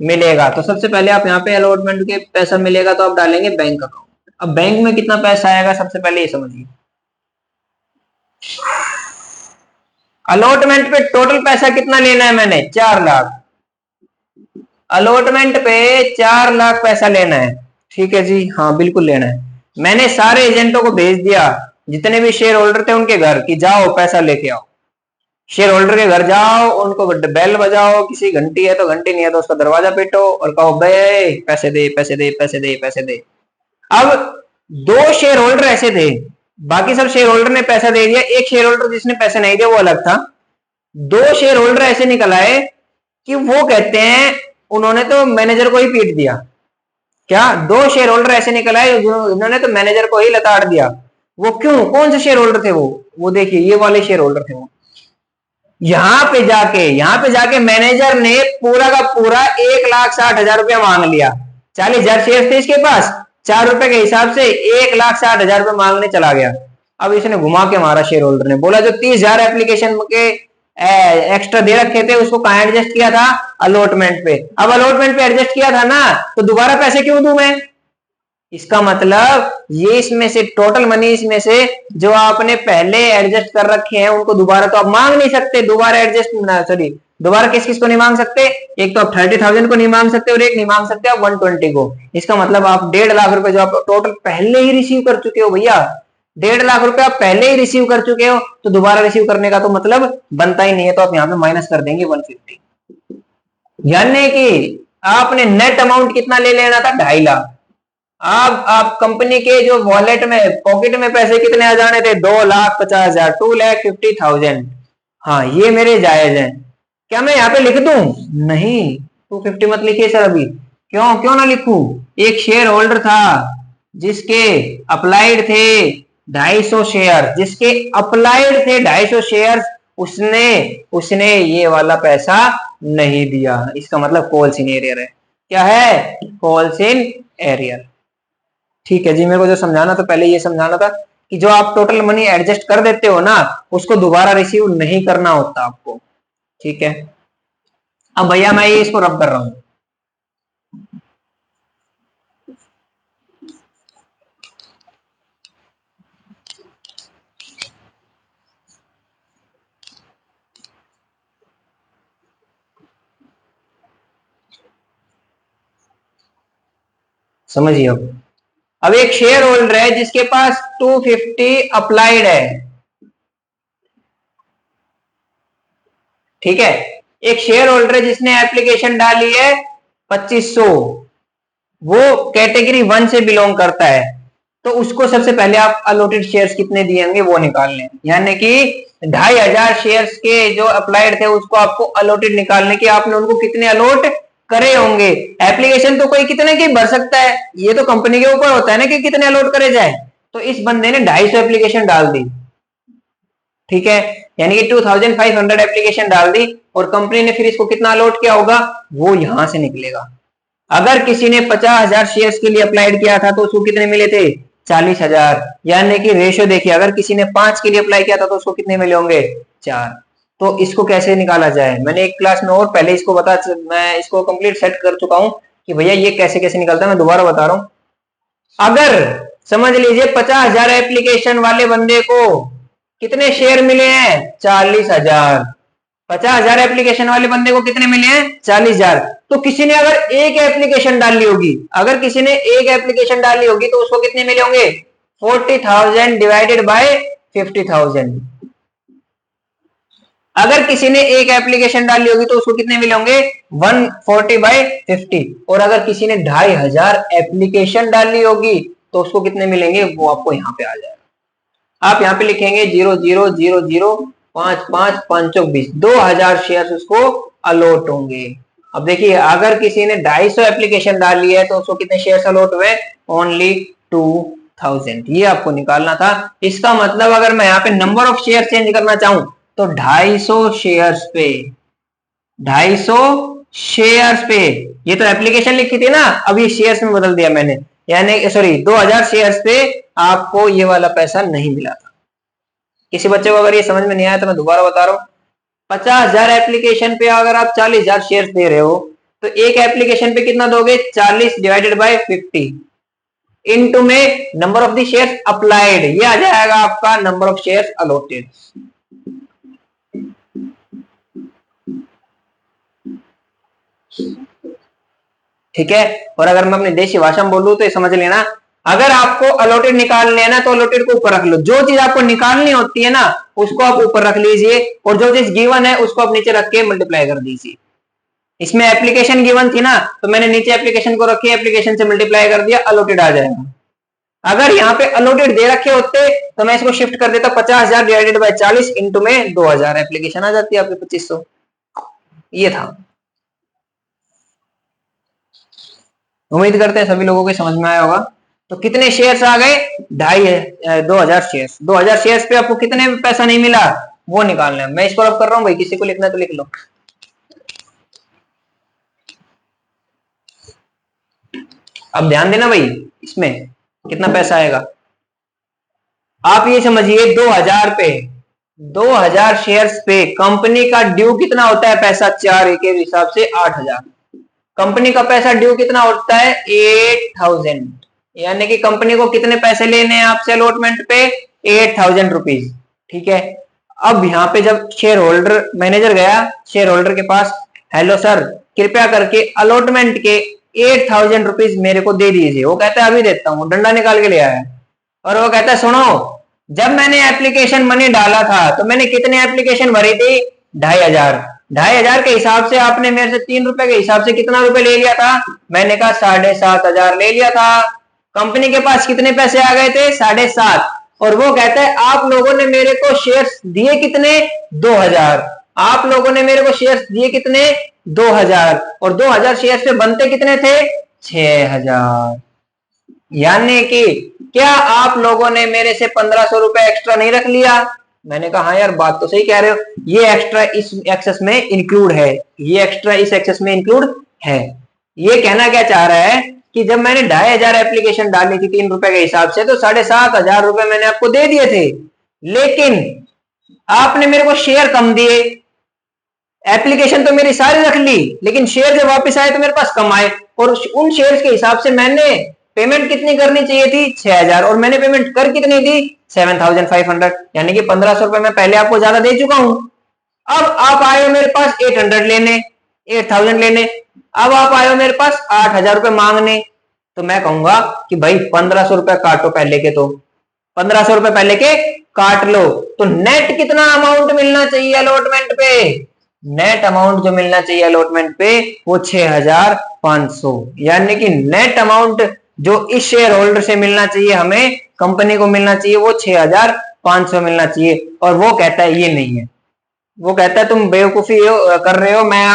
मिलेगा, तो सबसे पहले आप यहाँ पे अलॉटमेंट के पैसा मिलेगा तो आप डालेंगे बैंक अकाउंट। अब बैंक में कितना पैसा आएगा सबसे पहले ये समझिए। अलॉटमेंट पे टोटल पैसा कितना लेना है मैंने, 4,00,000। अलॉटमेंट पे 4,00,000 पैसा लेना है, ठीक है जी, हाँ बिल्कुल लेना है। मैंने सारे एजेंटों को भेज दिया, जितने भी शेयर होल्डर थे उनके घर, कि जाओ पैसा लेके आओ। शेयर होल्डर के घर जाओ, उनको बेल बजाओ, किसी घंटी है तो घंटी, नहीं है तो उसका दरवाजा पीटो और कहो भाई पैसे दे पैसे दे पैसे दे पैसे दे। अब 2 शेयर होल्डर ऐसे थे, बाकी सब शेयर होल्डर ने पैसा दे दिया, एक शेयर होल्डर जिसने पैसे नहीं दिया वो अलग था। 2 शेयर होल्डर ऐसे निकल आए कि वो कहते हैं उन्होंने तो मैनेजर को ही पीट दिया। क्या, 2 शेयर होल्डर ऐसे निकल आए उन्होंने तो मैनेजर को ही लताड़ दिया। वो क्यों, कौन से शेयर होल्डर थे वो देखिए ये वाले शेयर होल्डर थे वो। यहाँ पे जाके मैनेजर ने पूरा का पूरा 1,60,000 रुपया मांग लिया। 40,000 शेयर थे इसके पास, ₹4 के हिसाब से 1,60,000 रुपये मांगने चला गया। अब इसने घुमा के मारा शेयर होल्डर ने, बोला जो 30,000 एप्लीकेशन के एक्स्ट्रा दे रखे थे उसको कहां एडजस्ट किया था, अलॉटमेंट पे। अब अलॉटमेंट पे एडजस्ट किया था ना, तो दोबारा पैसे क्यों दूं मैं। इसका मतलब ये इसमें से टोटल मनी, इसमें से जो आपने पहले एडजस्ट कर रखे हैं उनको दोबारा तो आप मांग नहीं सकते। दोबारा एडजस्ट सॉरी दोबारा किस किस को नहीं मांग सकते, एक तो आप 30,000 को नहीं मांग सकते और एक नहीं मांग सकते आप 120 को। इसका मतलब आप 1,50,000 रुपए जो आप टोटल पहले ही रिसीव कर चुके हो भैया, 1.5 लाख रुपए आप पहले ही रिसीव कर चुके हो, तो दोबारा रिसीव करने का तो मतलब बनता ही नहीं है, तो आप यहाँ पे माइनस कर देंगे 150। यानी कि आपने नेट अमाउंट कितना ले लेना था, 2.5 लाख। आप कंपनी के जो वॉलेट में पॉकेट में पैसे कितने आ जाने थे, 2,50,000, 2,50,000। हाँ ये मेरे जायज है। क्या मैं यहाँ पे लिख दूं, नहीं 250 मत लिखिए सर अभी। क्यों क्यों ना लिखूं, एक शेयर होल्डर था जिसके अप्लाइड थे 250 शेयर, जिसके अप्लाइड थे 250 शेयर, उसने उसने ये वाला पैसा नहीं दिया, इसका मतलब कॉल्स इन एरियर है। क्या है, कॉल्स इन एरियर। ठीक है जी, मेरे को जो समझाना था पहले ये समझाना था कि जो आप टोटल मनी एडजस्ट कर देते हो ना, उसको दोबारा रिसीव नहीं करना होता आपको। ठीक है, अब भैया मैं ये इसको रब कर रहा हूं। समझिए, अब एक शेयर होल्डर है जिसके पास 250 अप्लाइड है। ठीक है, एक शेयर होल्डर है जिसने एप्लीकेशन डाली है 2500, वो कैटेगरी 1 से बिलोंग करता है, तो उसको सबसे पहले आप अलॉटेड शेयर्स कितने दिए होंगे वो निकाल लें। यानी कि 2,500 शेयर्स के जो अप्लाइड थे उसको आपको अलॉटेड निकालने की, आपने उनको कितने अलॉट करे होंगे। एप्लीकेशन तो कोई कितने की भर सकता है, ये तो कंपनी के ऊपर होता है ना कि कितने अलॉट करे जाए। तो इस बंदे ने 250 एप्लीकेशन डाल दी। ठीक है, यानी कि 2500 एप्लीकेशन डाल दी, और कंपनी ने फिर इसको कितना अलॉट किया होगा वो यहां से निकलेगा। अगर किसी ने 50,000 शेयर्स के लिए अप्लाइड किया था तो उसको कितने मिले थे, 40,000। यानी कि रेशियो देखिए, अगर किसी ने 5 के लिए अप्लाई किया था तो उसको कितने मिले होंगे, 4। तो इसको कैसे निकाला जाए, मैंने एक क्लास में और पहले इसको मैं इसको कंप्लीट सेट कर चुका हूं कि भैया ये कैसे कैसे निकलता है, मैं दोबारा बता रहा हूं। अगर समझ लीजिए 50,000 एप्लीकेशन वाले बंदे को कितने शेयर मिले हैं, 40,000। 50,000 एप्लीकेशन वाले बंदे को कितने मिले हैं, 40,000। तो किसी ने अगर एक एप्लीकेशन डाली होगी, अगर किसी ने एक एप्लीकेशन डाली होगी तो उसको कितने मिले होंगे, 40,000 डिवाइडेड बाय 50,000। अगर किसी ने एक एप्लीकेशन डाली होगी तो उसको कितने मिले होंगे, 140 बाय 50। और अगर किसी ने 2,500 एप्लीकेशन डाली होगी तो उसको कितने मिलेंगे, वो आपको यहाँ पे आ जाएगा। आप यहाँ पे लिखेंगे 0,0,0,0,5,5,5 2,000 शेयर उसको अलॉट होंगे। अब देखिए, अगर किसी ने 250 एप्लीकेशन डाली है तो उसको कितने शेयर अलॉट हुए, ओनली 2,000। ये आपको निकालना था। इसका मतलब अगर मैं यहाँ पे नंबर ऑफ शेयर चेंज करना चाहूं तो 250 शेयर्स पे, 250 शेयर्स पे, ये तो एप्लीकेशन लिखी थी ना, अब ये शेयर्स में बदल दिया मैंने, यानी सॉरी 2,000 शेयर्स पे आपको ये वाला पैसा नहीं मिला था। किसी बच्चे को अगर ये समझ में नहीं आया तो मैं दोबारा बता रहा हूँ, 50,000 एप्लीकेशन पे अगर आप 40,000 शेयर्स दे रहे हो तो एक एप्लीकेशन पे कितना दोगे, 40 डिवाइडेड बाय 50 इनटू में number of the shares applied, ये आ जाएगा आपका नंबर ऑफ शेयर्स अलॉटेड। ठीक है, और अगर मैं अपनी देशी भाषा में बोलूं तो ये समझ लेना, अगर आपको अलॉटेड निकालने है ना तो अलॉटेड को ऊपर रख लो, जो चीज आपको निकालनी होती है ना उसको आप ऊपर रख लीजिए, और जो चीज गिवन है उसको आप नीचे रख के मल्टीप्लाई कर दीजिए। इसमें एप्लीकेशन गिवन थी ना, तो मैंने नीचे एप्लीकेशन को रखी, एप्लीकेशन से मल्टीप्लाई कर दिया, अलॉटेड आ जाएगा। अगर यहाँ पे अलॉटेड दे रखे होते तो मैं इसको शिफ्ट कर देता 50,000 डिवाइडेड बाय 40 इंटू में 2,000, एप्लीकेशन आ जाती है आपकी 2500। ये था, उम्मीद करते हैं सभी लोगों को समझ में आया होगा। तो कितने शेयर्स आ गए, 2,000 शेयर्स। 2,000 शेयर्स पे आपको कितने पैसा नहीं मिला वो निकालना है। मैं इसको अब कर रहा हूं भाई, किसी को लिखना है तो लिख लो। अब ध्यान देना भाई, इसमें कितना पैसा आएगा आप ये समझिए, 2,000 पे 2,000 शेयर्स पे कंपनी का ड्यू कितना होता है पैसा, 4 के हिसाब से 8,000। कंपनी का पैसा ड्यू कितना होता है, 8,000। यानी कि कंपनी को कितने पैसे लेने हैं आपसे अलॉटमेंट पे, 8,000 रुपीज। ठीक है, अब यहाँ पे जब शेयर होल्डर मैनेजर गया शेयर होल्डर के पास, हेलो सर कृपया करके अलॉटमेंट के 8,000 रुपीज मेरे को दे दीजिए। वो कहता है अभी देता हूँ, डंडा निकाल के ले आया। और वो कहता है सुनो जब मैंने एप्लीकेशन मनी डाला था तो मैंने कितने एप्लीकेशन भरी थी? 2,500। 2,500 के हिसाब से आपने मेरे से 3 रुपए के हिसाब से कितना रुपए ले लिया था? मैंने कहा 7,500 ले लिया था। कंपनी के पास कितने पैसे आ गए थे? 7.5। और वो कहता है आप लोगों ने मेरे को शेयर्स दिए कितने? 2,000। आप लोगों ने मेरे को शेयर्स दिए कितने? 2,000। और 2,000 शेयर्स पे बनते कितने थे? 6,000। यानी कि क्या आप लोगों ने मेरे से 1,500 रुपए एक्स्ट्रा नहीं रख लिया? मैंने कहा हाँ यार बात तो सही कह रहे हो, ये एक्स्ट्रा इस एक्सेस में इंक्लूड है, ये एक्स्ट्रा इस एक्सेस में इंक्लूड है। ये कहना क्या चाह रहा है कि जब मैंने 2,500 एप्लीकेशन डाली थी 3 रुपए के हिसाब से तो 7,500 रुपए मैंने आपको दे दिए थे, लेकिन आपने मेरे को शेयर कम दिए। एप्लीकेशन तो मेरी सारी रख ली, लेकिन शेयर जब वापस आए तो मेरे पास कम आए, और उन शेयर्स के हिसाब से मैंने पेमेंट कितनी करनी चाहिए थी? 6,000, और मैंने पेमेंट कर कितनी थी? 7,500। यानी कि 1,500 रुपए मैं पहले आपको ज्यादा दे चुका हूं। अब आप आए हो मेरे पास 800 लेने, 8,000 लेने। अब आप आए हो मेरे पास 8,000 रुपए मांगने, तो मैं कहूंगा कि भाई 1,500 रुपए काटो पहले के, तो 1,500 रुपए पहले के काट लो। तो नेट कितना अमाउंट मिलना चाहिए अलॉटमेंट पे? नेट अमाउंट जो मिलना चाहिए अलॉटमेंट पे वो 6,500। यानी कि नेट अमाउंट जो इस शेयर होल्डर से मिलना चाहिए, हमें कंपनी को मिलना चाहिए, वो 6,500 मिलना चाहिए। और वो कहता है ये नहीं है, वो कहता है तुम बेवकूफी कर रहे हो, मैं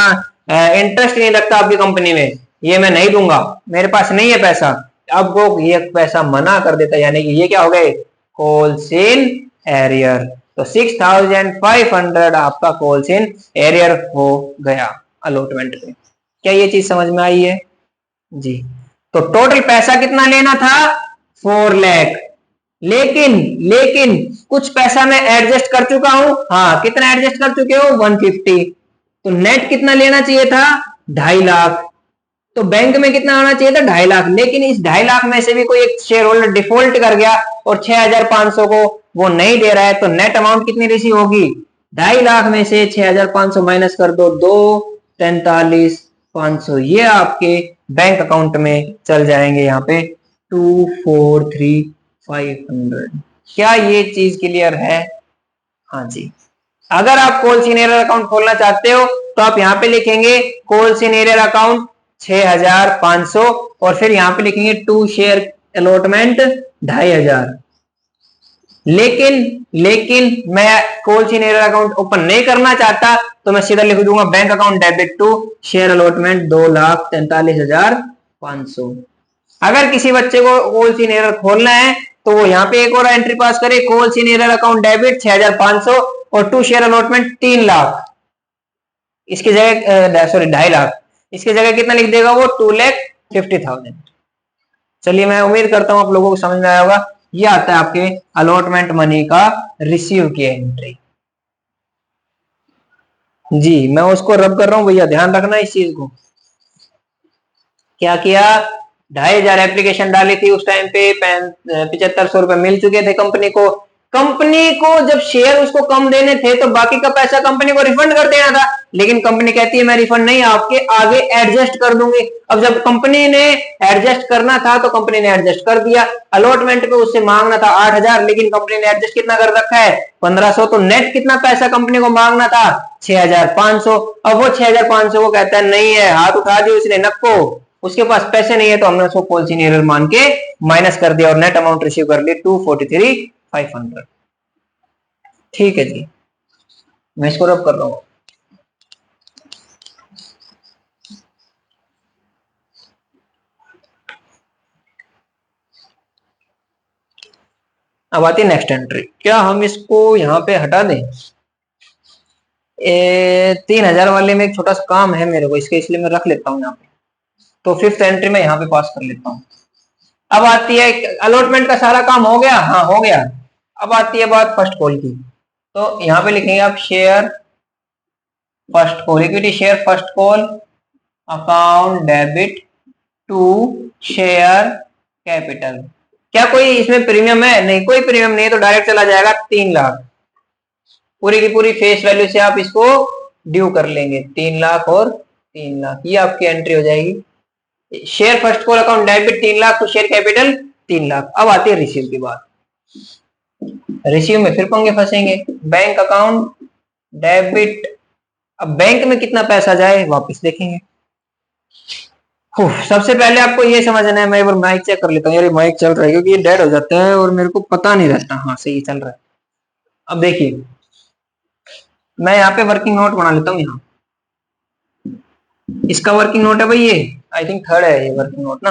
इंटरेस्ट नहीं लगता आपकी कंपनी में, ये मैं नहीं दूंगा, मेरे पास नहीं है पैसा। अब वो ये पैसा मना कर देता है, यानी कि ये क्या हो गए? Calls in arrear. तो 6,500 आपका कॉल्स इन एरियर हो गया अलॉटमेंट पे। क्या ये चीज समझ में आई है जी? तो टोटल पैसा कितना लेना था? 4 लाख। लेकिन कुछ पैसा मैं एडजस्ट कर चुका हूं। हाँ, कितना एडजस्ट कर चुके हो? 150। तो नेट कितना लेना चाहिए था? 2.5 लाख। तो बैंक में कितना आना चाहिए था? 2.5 लाख। लेकिन इस 2.5 लाख में से भी कोई एक शेयर होल्डर डिफॉल्ट कर गया और 6,500 को वो नहीं दे रहा है, तो नेट अमाउंट कितनी रिसीव होगी? 2.5 लाख में से 6,500 माइनस कर दो, 2,43,500 ये आपके बैंक अकाउंट में चल जाएंगे। यहाँ पे 2,43,500। क्या ये चीज क्लियर है? हाँ जी। अगर आप कॉल्स इन एरियर अकाउंट खोलना चाहते हो तो आप यहाँ पे लिखेंगे कॉल्स इन एरियर अकाउंट 6,500 और फिर यहाँ पे लिखेंगे टू शेयर अलॉटमेंट 2,500। लेकिन मैं calls in arrear account open नहीं करना चाहता, तो मैं सीधा लिख दूंगा bank account debit to share allotment 2,43,500। अगर किसी बच्चे को कॉल्स इन एरियर खोलना है तो वो यहाँ पे एक और एंट्री पास करे, calls in arrear account debit 6,500 और टू शेयर अलॉटमेंट 3 लाख। इसकी जगह 2.5 लाख, इसकी जगह कितना लिख देगा वो? 2,50,000। चलिए, मैं उम्मीद करता हूं आप लोगों को समझ में आया होगा। ये आता है आपके अलॉटमेंट मनी का रिसीव की एंट्री जी। मैं उसको रब कर रहा हूं भैया, ध्यान रखना इस चीज को। क्या किया? 2,500 एप्लीकेशन डाली थी उस टाइम पे, 7,500 रुपए मिल चुके थे कंपनी को। कंपनी को जब शेयर उसको कम देने थे तो बाकी का पैसा कंपनी को रिफंड कर देना था, लेकिन कंपनी कहती है मैं रिफंड नहीं, आपके आगे एडजस्ट कर दूंगी। अब जब कंपनी ने एडजस्ट करना था तो कंपनी ने एडजस्ट कर दिया। अलॉटमेंट पे उससे मांगना था 8,000, लेकिन कंपनी ने एडजस्ट कितना कर रखा है? 1,500। तो नेट कितना पैसा कंपनी को मांगना था? 6,500। अब वो 6,500 को कहता है नहीं है, हाथ उठा दिया उसने, नको उसके पास पैसे नहीं है, तो हमने उसको कॉल्स इन एरियर मान के माइनस कर दिया और नेट अमाउंट रिसीव कर ली 2,43,500। ठीक है जी, मैं इसको रब कर रहा हूं। अब आती है नेक्स्ट एंट्री। क्या हम इसको यहाँ पे हटा दें? 3,000 वाले में एक छोटा सा काम है मेरे को, इसके इसलिए मैं रख लेता हूँ यहाँ पे। तो 5th एंट्री में यहाँ पे पास कर लेता हूँ। अब आती है अलॉटमेंट का सारा काम हो गया। हाँ हो गया। अब आती है बात फर्स्ट कॉल की। तो यहाँ पे लिखेंगे आप share first call, equity share first call account debit to share capital. क्या कोई इसमें प्रीमियम है? नहीं, कोई प्रीमियम नहीं है, तो डायरेक्ट चला जाएगा 3 लाख। पूरी की पूरी फेस वैल्यू से आप इसको ड्यू कर लेंगे, 3 लाख और 3 लाख, ये आपकी एंट्री हो जाएगी। Share first call account debit 3 lakh to share capital 3 lakh. अब आती है रिसीव की बात। रिसीव में फिर पंगे फंसेंगे। बैंक अकाउंट डेबिट, अब बैंक में कितना पैसा जाए वापस देखेंगे। सबसे पहले आपको ये समझना है, मैं एक बार माइक चेक कर लेता हूँ। यार ये माइक चल रहा है क्योंकि ये डेड हो जाता है और मेरे को पता नहीं रहता। हाँ सही चल रहा है। अब देखिए मैं यहाँ पे वर्किंग नोट बना लेता हूँ। यहाँ इसका वर्किंग नोट है भाई, ये आई थिंक थर्ड है ये वर्किंग नोट ना,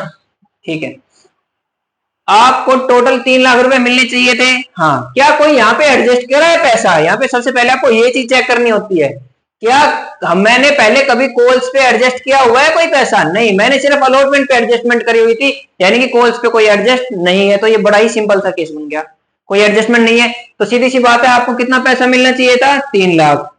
ठीक है। आपको टोटल 3 लाख रुपए मिलने चाहिए थे। हाँ, क्या कोई यहाँ पे एडजस्ट कर रहा है पैसा? यहाँ पे सबसे पहले आपको ये चीज चेक करनी होती है, क्या मैंने पहले कभी कॉल्स पे एडजस्ट किया हुआ है कोई पैसा? नहीं, मैंने सिर्फ अलॉटमेंट पे एडजस्टमेंट करी हुई थी, यानी कि कॉल्स पे कोई एडजस्ट नहीं है। तो ये बड़ा ही सिंपल सा केस बन गया, कोई एडजस्टमेंट नहीं है। तो सीधी सी बात है, आपको कितना पैसा मिलना चाहिए था? 3 लाख।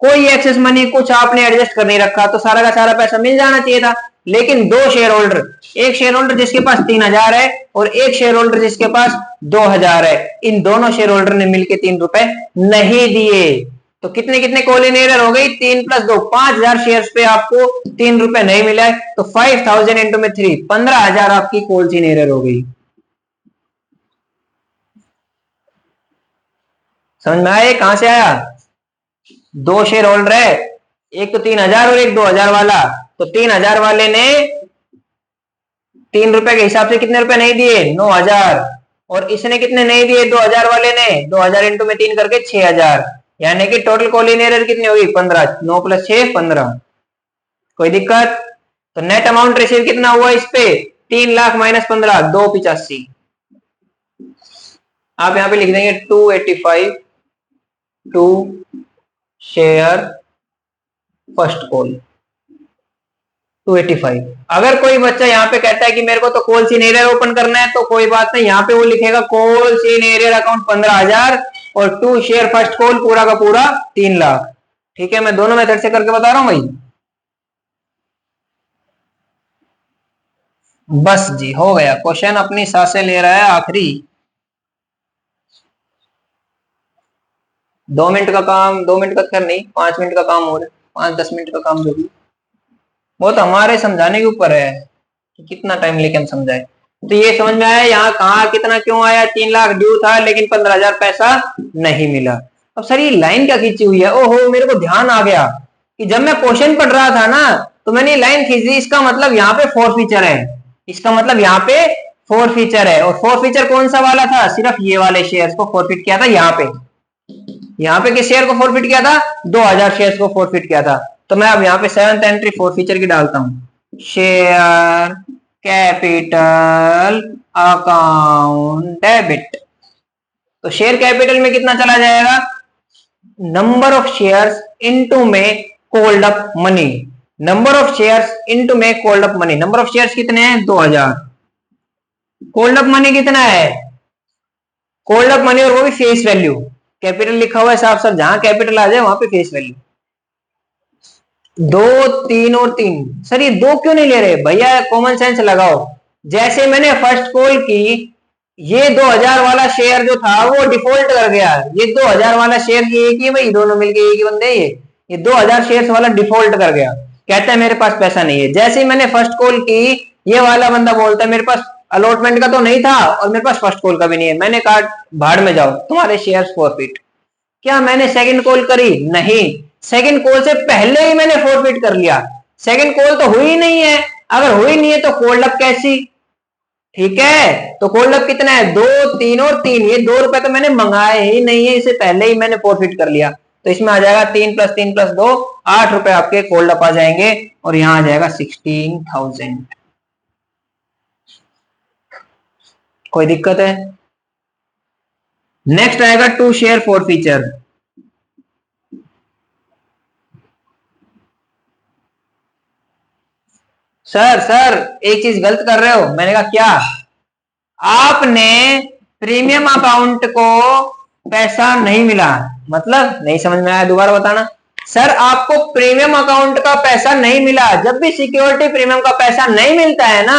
कोई एक्सेस मनी कुछ आपने एडजस्ट कर नहीं रखा, तो सारा का सारा पैसा मिल जाना चाहिए था। लेकिन दो शेयर होल्डर, एक शेयर होल्डर जिसके पास 3000 है और एक शेयर होल्डर जिसके पास 2000 है, इन दोनों शेयर होल्डर ने मिलकर 3 रुपए नहीं दिए। तो कितने कितने कॉल इन एरर हो गई? 3 + 2 5000 शेयर्स पे आपको 3 रुपए नहीं मिला है। तो 5000 इंटू में 3 15000 आपकी कॉल्स इन एरर हो गई। समझ में आया कहां से आया? दो शेयर होल्डर है, एक तो 3000 और एक 2000 वाला। तो 3000 वाले ने 3 रुपए के हिसाब से कितने रुपए नहीं दिए? 9000। और इसने कितने नहीं दिए? 2000 वाले ने 2000 इंटू में 3 करके 6000, यानी कि टोटल कॉल इन एरर कितनी होगी? 15। 9 + 6 15। कोई दिक्कत? तो नेट अमाउंट रिसीव कितना हुआ इस पे? 3 लाख - 15 285। आप यहां पे लिख देंगे 285 टू शेयर फर्स्ट कॉल 285। अगर कोई बच्चा यहाँ पे कहता है कि मेरे को तो कॉल्स इन एरियर ओपन करना है, तो कोई बात नहीं, यहाँ पे वो लिखेगा कॉल्स इन एरियर अकाउंट 15000 और 2 शेयर फर्स्ट कॉल पूरा का पूरा 3 लाख। ठीक है, मैं दोनों मेथड से करके बता रहा हूं भाई। बस जी हो गया, क्वेश्चन अपनी सांसें ले रहा है आखिरी। 2 मिनट का काम, 2 मिनट का खैर नहीं, 5 मिनट का काम हो रहा है, 5-10 मिनट का काम जो भी, वो तो हमारे समझाने के ऊपर है कि कितना टाइम लेके हम समझाए। तो ये समझ में आया यहाँ कहा कितना क्यों आया? 3 लाख ड्यू था लेकिन 15000 पैसा नहीं मिला। अब सर ये लाइन क्या खींची हुई है? ओहो, मेरे को ध्यान आ गया कि जब मैं क्वेश्चन पढ़ रहा था ना, तो मैंने ये लाइन खींची। इसका मतलब यहाँ पे फोर फीचर है, इसका मतलब यहाँ पे फोर फीचर है। और फोर फीचर कौन सा वाला था? सिर्फ ये वाले शेयर को फॉरफिट किया था। यहाँ पे किस शेयर को फॉरफिट किया था? 2000 शेयर को फॉरफिट किया था। तो मैं अब यहाँ पे 7th एंट्री फोर फीचर की डालता हूं, शेयर कैपिटल अकाउंट डेबिट। तो शेयर कैपिटल में कितना चला जाएगा? नंबर ऑफ शेयर्स इनटू में called up money. Number of shares into में called up money. Number of shares कितने हैं? 2000। कॉल्ड अप मनी कितना है? कॉल्ड अप मनी, और वो भी फेस वैल्यू। कैपिटल लिखा हुआ है साफ साफ, जहां कैपिटल आ जाए वहां पे फेस वैल्यू। 2 3 और 3। सर ये 2 क्यों नहीं ले रहे भैया? कॉमन सेंस लगाओ। जैसे मैंने फर्स्ट कॉल की, ये 2000 वाला शेयर जो था वो डिफॉल्ट कर गया। ये 2000 वाला शेयर ये एक ही भाई, दोनों मिलके एक ही बंदे। ये 2000 शेयर वाला डिफॉल्ट कर गया, कहता है मेरे पास पैसा नहीं है। जैसे ही मैंने फर्स्ट कॉल की, ये वाला बंदा बोलता है मेरे पास अलॉटमेंट का तो नहीं था और मेरे पास फर्स्ट कॉल का भी नहीं है। मैंने कहा भाड़ में जाओ, तुम्हारे शेयर्स फॉरफिट। क्या मैंने सेकंड कॉल करी? नहीं, सेकंड कॉल से पहले ही मैंने फॉरफिट कर लिया। सेकंड कॉल तो हुई नहीं है, अगर हुई नहीं है तो कॉल्ड अप कैसी? ठीक है, तो कॉल्ड अप कितना है? 2 3 और 3। ये 2 रुपए तो मैंने मंगाए ही नहीं है, इसे पहले ही मैंने फॉरफिट कर लिया। तो इसमें आ जाएगा 3 + 3 + 2 8 रुपए आपके कॉल्ड अप आ जाएंगे, और यहां आ जाएगा 16000। कोई दिक्कत है? नेक्स्ट आएगा 2 शेयर फॉर फीचर। सर एक चीज गलत कर रहे हो। मैंने कहा क्या? आपने प्रीमियम अकाउंट को पैसा नहीं मिला, मतलब नहीं समझ में आया? दोबारा बताना। सर आपको प्रीमियम अकाउंट का पैसा नहीं मिला। जब भी सिक्योरिटी प्रीमियम का पैसा नहीं मिलता है ना,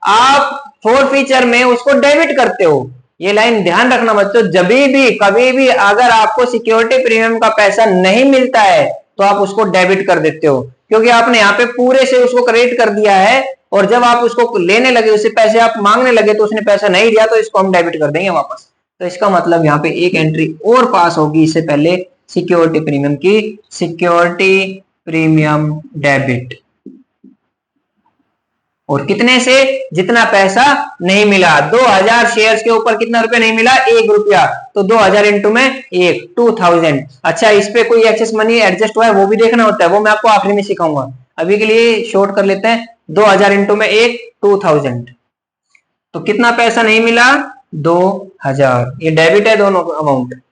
आप फोर फीचर में उसको डेबिट करते हो। ये लाइन ध्यान रखना बच्चों, जब भी कभी भी अगर आपको सिक्योरिटी प्रीमियम का पैसा नहीं मिलता है तो आप उसको डेबिट कर देते हो, क्योंकि आपने यहाँ पे पूरे से उसको क्रेडिट कर दिया है। और जब आप उसको लेने लगे, उससे पैसे आप मांगने लगे तो उसने पैसा नहीं दिया, तो इसको हम डेबिट कर देंगे वापस। तो इसका मतलब यहाँ पे एक एंट्री और पास होगी इससे पहले सिक्योरिटी प्रीमियम की, सिक्योरिटी प्रीमियम डेबिट। और कितने से? जितना पैसा नहीं मिला। 2000 शेयर्स के ऊपर कितना रुपया नहीं मिला? 1 रुपया। तो 2000 इंटू में 1, 2000। अच्छा, इस पे कोई एक्सेस मनी एडजस्ट हुआ है वो भी देखना होता है, वो मैं आपको आखिरी में सिखाऊंगा। अभी के लिए शॉर्ट कर लेते हैं। 2000 इंटू में 1, 2000। तो कितना पैसा नहीं मिला? 2000। ये डेबिट है दोनों अमाउंट,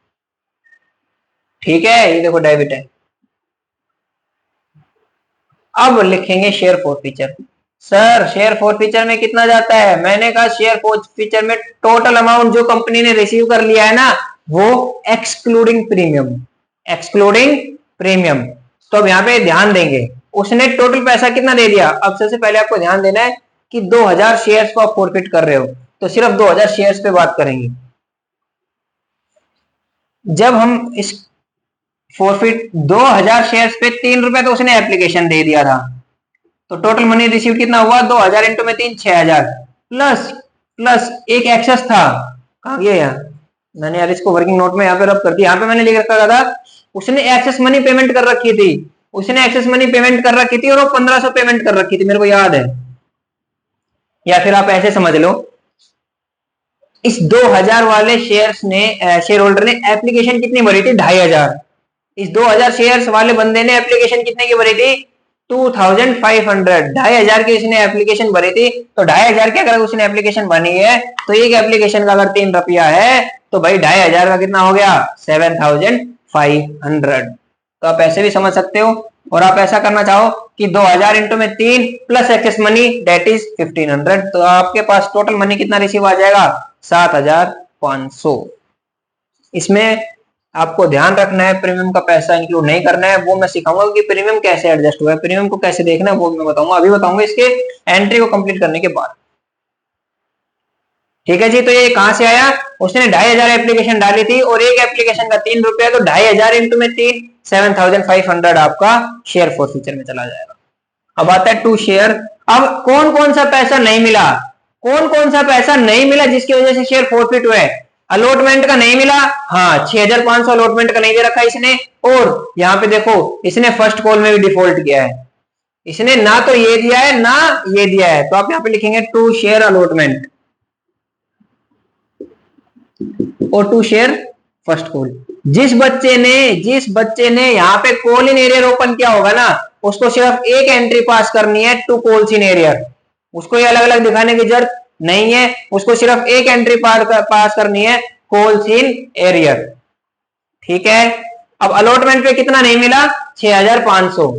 ठीक है, ये देखो डेबिट है। अब लिखेंगे share forfeiture. Sir share forfeiture में कितना जाता है? मैंने कहा शेयर फॉरफीचर में टोटल अमाउंट जो कंपनी ने रिसीव कर लिया है ना, वो एक्सक्लूडिंग प्रीमियम, एक्सक्लूडिंग प्रीमियम। तो अब यहाँ पे ध्यान देंगे, उसने टोटल पैसा कितना दे दिया। अब सबसे पहले आपको ध्यान देना है कि 2000 शेयर्स को आप फॉरफिट कर रहे हो, तो सिर्फ 2000 शेयर्स पे बात करेंगे। जब हम इस फॉरफिट 2000 शेयर्स पे 3 रुपए तो उसने एप्लीकेशन दे दिया था, तो टोटल मनी रिसीव कितना हुआ? 2000 इंटू में 3, 6000। प्लस प्लस एक एक्सेस था, कहां गया यार, मैंने यार इसको वर्किंग नोट में यहाँ पे रब कर दिया। यहाँ पे मैंने लिख रखा था उसने एक्सेस मनी पेमेंट कर रखी थी, उसने एक्सेस मनी पेमेंट कर रखी थी और वो 1500 पेमेंट कर रखी थी, मेरे को याद है। या फिर आप ऐसे समझ लो, इस 2000 वाले शेयर्स ने, शेयर होल्डर ने एप्लीकेशन कितनी भरी थी? 2500। इस 2000 शेयर्स वाले बंदे ने एप्लीकेशन कितने की भरी थी? 2500। 2500 की उसने एप्लीकेशन भरी थी। तो 2500 की अगर उसने एप्लीकेशन बनी है, तो एक एप्लीकेशन का अगर 3 रुपया है, तो भाई 2500 का कितना हो गया? 7500। तो आप ऐसे भी समझ सकते हो। और आप ऐसा करना चाहो कि 2000 इंटू में 3 plus excess money that is 1500, तो आपके पास टोटल मनी कितना रिसीव आ जाएगा? 7500। इसमें आपको ध्यान रखना है, प्रीमियम का पैसा इंक्लूड नहीं करना है, वो मैं सिखाऊंगा कि प्रीमियम कैसे एडजस्ट हुआ है, प्रीमियम को कैसे देखना है वो मैं बताऊंगा, अभी बताऊंगा इसके एंट्री को कंप्लीट करने के बाद। ठीक है जी। तो ये कहां से आया? उसने 2500 एप्लीकेशन डाली थी और एक एप्लीकेशन का 3 रुपया, तो 2500 इंटू में 3, 7500 आपका शेयर फॉरफीचर में चला जाएगा। अब आता है टू शेयर। अब कौन कौन सा पैसा नहीं मिला, कौन कौन सा पैसा नहीं मिला जिसकी वजह से शेयर फॉरफिट हुए? अलॉटमेंट का नहीं मिला, हाँ 6500 अलॉटमेंट का नहीं दे रखा इसने। और यहां पे देखो इसने फर्स्ट कॉल में भी डिफॉल्ट किया है, इसने ना तो ये दिया है ना ये दिया है। तो आप यहां पे लिखेंगे टू शेयर अलॉटमेंट और टू शेयर फर्स्ट कॉल। जिस बच्चे ने यहाँ पे कॉल इन एरियर ओपन किया होगा ना, उसको सिर्फ एक एंट्री पास करनी है, टू कॉल्स इन एरियर। उसको ये अलग अलग दिखाने की जरूरत नहीं है, उसको सिर्फ एक एंट्री पास करनी है, कॉल्स इन एरियर। ठीक है। अब अलॉटमेंट पे कितना नहीं मिला? 6500।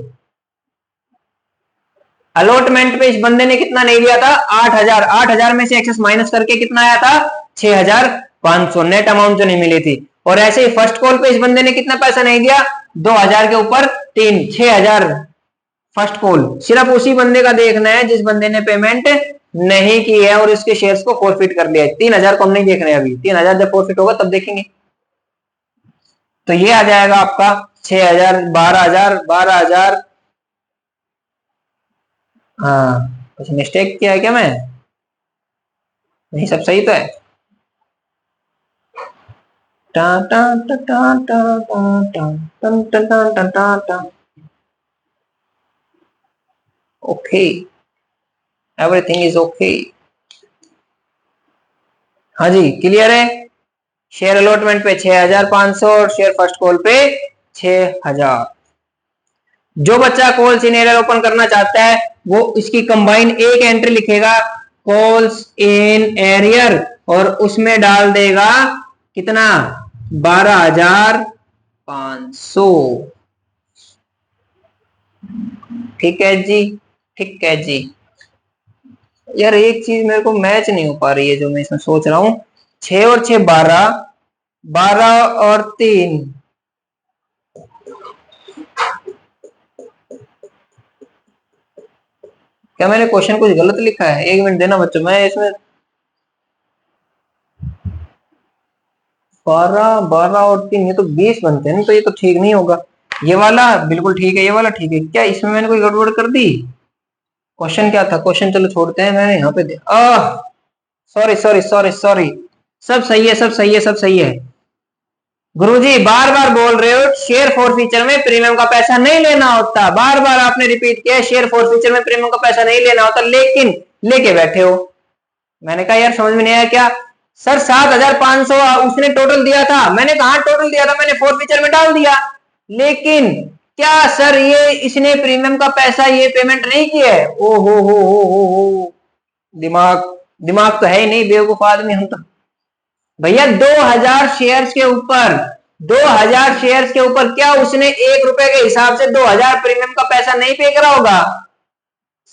अलॉटमेंट पे इस बंदे ने कितना नहीं दिया था? 8000। 8000 में से एक्सेस माइनस करके कितना आया था? 6500 नेट अमाउंट जो नहीं मिली थी। और ऐसे ही फर्स्ट कॉल पे इस बंदे ने कितना पैसा नहीं दिया? 2000 के ऊपर 3, 6000 फर्स्ट कॉल। सिर्फ उसी बंदे का देखना है जिस बंदे ने पेमेंट नहीं की है और इसके शेयर्स को फॉरफिट कर लिया है। 3000 को हम नहीं देख रहे अभी, 3000 जब फॉरफिट होगा तब देखेंगे। तो ये आ जाएगा आपका 6000, 12000, 12000। हाँ कुछ मिस्टेक किया है क्या मैं? नहीं, सब सही तो है। टा टा टा टा टा टा टा टा टा टा टा। Okay, everything is okay. हाँ जी, क्लियर है। शेयर अलॉटमेंट पे 6500 और शेयर फर्स्ट कॉल पे 6000। जो बच्चा कॉल्स इन एरियर ओपन करना चाहता है वो इसकी कंबाइन एक एंट्री लिखेगा, कॉल्स इन एरियर, और उसमें डाल देगा कितना? 12500। ठीक है जी, ठीक है जी। यार एक चीज मेरे को मैच नहीं हो पा रही है जो मैं इसमें सोच रहा हूं। 6 और 6 12, 12 और 3, क्या मैंने क्वेश्चन कुछ गलत लिखा है? 1 मिनट देना बच्चों, मैं इसमें 12, 12 और 3, ये तो 20 बनते हैं, तो ये तो ठीक नहीं होगा। ये वाला बिल्कुल ठीक है, ये वाला ठीक है। क्या इसमें मैंने कोई गड़बड़ कर दी? क्वेश्चन क्या था? क्वेश्चन चलो छोड़ते हैं, मैंने यहाँ पे सॉरी सॉरी सॉरी सॉरी सब सही है, सब सही है, सब सही है। गुरुजी बार बार बोल रहे हो शेयर फॉरफीचर में प्रीमियम का पैसा नहीं लेना होता, बार बार आपने रिपीट किया शेयर फॉरफीचर में प्रीमियम का पैसा नहीं लेना होता, लेकिन लेके बैठे हो। मैंने कहा यार समझ में नहीं आया क्या? सर 7,500 उसने टोटल दिया था। मैंने कहा टोटल दिया था, मैंने फॉरफीचर में डाल दिया, लेकिन क्या सर ये इसने प्रीमियम का पैसा ये पेमेंट नहीं किया है? ओ हो, दिमाग दिमाग तो है ही नहीं, बेवकूफ आदमी हम तो। भैया 2,000 शेयर्स के ऊपर, 2,000 शेयर्स के ऊपर क्या उसने 1 रुपए के हिसाब से 2,000 प्रीमियम का पैसा नहीं पे करा होगा?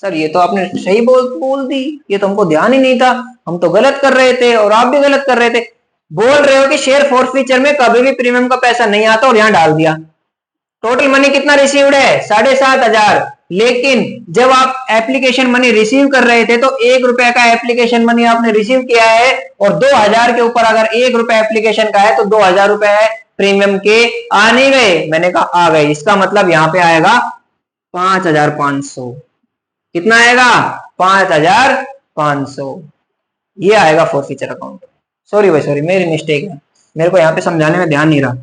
सर ये तो आपने सही बोल दी, ये तो हमको ध्यान ही नहीं था, हम तो गलत कर रहे थे और आप भी गलत कर रहे थे। बोल रहे हो कि शेयर फॉरफीचर में कभी भी प्रीमियम का पैसा नहीं आता और यहां डाल दिया। टोटल मनी कितना रिसीव्ड है? 7,500। लेकिन जब आप एप्लीकेशन मनी रिसीव कर रहे थे तो 1 रुपए का एप्लीकेशन मनी आपने रिसीव किया है, और 2,000 के ऊपर अगर 1 रुपए एप्लीकेशन का है तो 2,000 रुपए प्रीमियम के आ नहीं गए। मैंने कहा आ गए, इसका मतलब यहाँ पे आएगा 5,500। कितना आएगा? 5,500। ये आएगा फॉरफीचर अकाउंट। सॉरी भाई सॉरी, मेरी मिस्टेक है, मेरे को यहाँ पे समझाने में ध्यान नहीं रहा।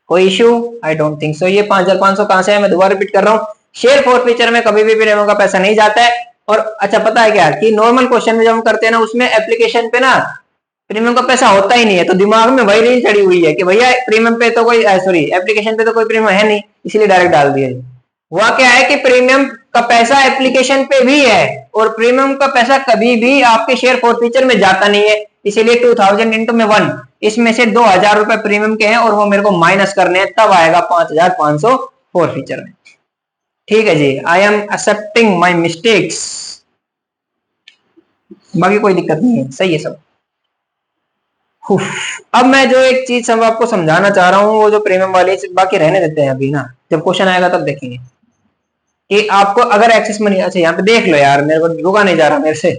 कोई issue? I don't think so. ये 5,500 कहां से है? मैं दोबारा रिपीट कर रहा हूँ, शेयर फॉरफीचर में कभी भी प्रीमियम का पैसा नहीं जाता है। और अच्छा पता है क्या कि नॉर्मल क्वेश्चन में जब हम करते हैं ना, उसमें एप्लीकेशन पे ना प्रीमियम का पैसा होता ही नहीं है, तो दिमाग में वही रील चढ़ी हुई है कि भैया प्रीमियम पे तो कोई सॉरी एप्लीकेशन पे तो कोई प्रीमियम है नहीं, इसलिए डायरेक्ट डाल दिया। हुआ क्या है कि प्रीमियम का पैसा एप्लीकेशन पे भी है, और प्रीमियम का पैसा कभी भी आपके शेयर फॉरफीचर में जाता नहीं है, इसीलिए 2,000 इंटू में 1, इसमें से 2,000 रुपए प्रीमियम के हैं और वो मेरे को माइनस करने हैं, तब आएगा 5,500 फॉरफीचर में। ठीक है जी, I am accepting my mistakes, बाकी कोई दिक्कत नहीं है, सही है सब। अब मैं जो एक चीज सब आपको समझाना चाह रहा हूँ वो जो प्रीमियम वाली, बाकी रहने देते हैं अभी ना, जब क्वेश्चन आएगा तब देखेंगे कि आपको अगर एक्सेस मनी, अच्छा यहाँ पे देख लो यार, मेरे को रुका नहीं जा रहा मेरे से।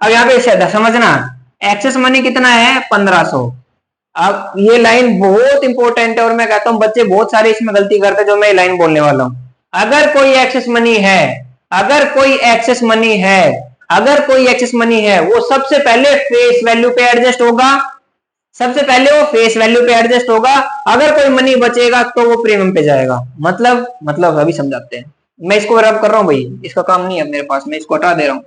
अब यहाँ पे समझना, एक्सेस मनी कितना है? 1,500। अब ये लाइन बहुत इंपॉर्टेंट है और मैं कहता हूँ बच्चे बहुत सारे इसमें गलती करते हैं, जो मैं लाइन बोलने वाला हूँ। अगर कोई एक्सेस मनी है, अगर कोई एक्सेस मनी है, अगर कोई एक्सेस मनी है, वो सबसे पहले फेस वैल्यू पे एडजस्ट होगा, सबसे पहले वो फेस वैल्यू पे एडजस्ट होगा। अगर कोई मनी बचेगा तो वो प्रीमियम पे जाएगा। मतलब अभी समझाते हैं, मैं इसको रब कर रहा हूं भाई, इसका काम नहीं है मेरे पास, मैं इसको हटा दे रहा हूं।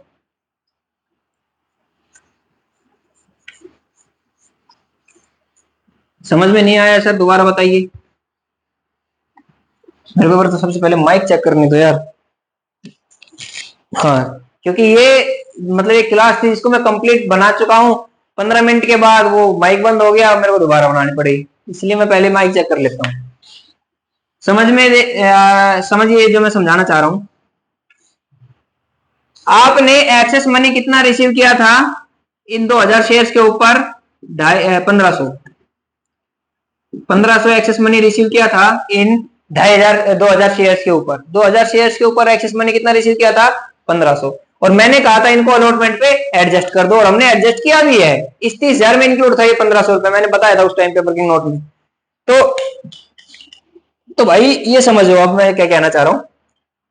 समझ में नहीं आया सर? दोबारा बताइए। मेरे को तो सबसे पहले माइक चेक करने दो यार। हाँ, क्योंकि ये मतलब एक क्लास थी, इसको मैं कंप्लीट बना चुका हूँ, 15 मिनट के बाद वो माइक बंद हो गया, मेरे को दोबारा बनानी पड़ेगी, इसलिए मैं पहले माइक चेक कर लेता हूँ। समझिए जो मैं समझाना चाह रहा हूँ। आपने एक्सेस मनी कितना रिसीव किया था इन 2,000 शेयर्स के ऊपर? 1,500 एक्सेस मनी रिसीव किया था इन 2,000 शेयर्स के ऊपर। 2,000 शेयर्स के ऊपर एक्सेस मनी कितना रिसीव किया था? 1,500। और मैंने कहा था इनको अलॉटमेंट पे एडजस्ट कर दो, और हमने एडजस्ट किया भी है। इस 30,000 में इंक्लूड था ये 1,500 रुपए, मैंने बताया था उस टाइम पे वर्किंग नोट में। तो भाई ये समझो अब मैं क्या कहना चाह रहा हूं।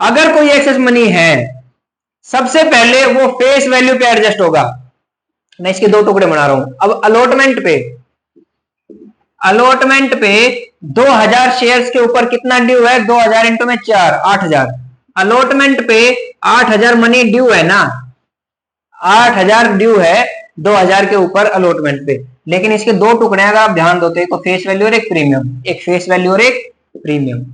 अगर कोई एक्सेस मनी है, सबसे पहले वो फेस वैल्यू पे एडजस्ट होगा। मैं इसके 2 टुकड़े बना रहा हूं। अब अलॉटमेंट पे 2,000 शेयर्स के ऊपर कितना ड्यू है? 2,000 इंटू में 4, 8,000। अलॉटमेंट पे 8,000 मनी ड्यू है ना, 8,000 ड्यू है 2,000 के ऊपर अलॉटमेंट पे। लेकिन इसके 2 टुकड़े अगर आप ध्यान दोते तो फेस वैल्यू और एक प्रीमियम, एक फेस वैल्यू और एक प्रीमियम,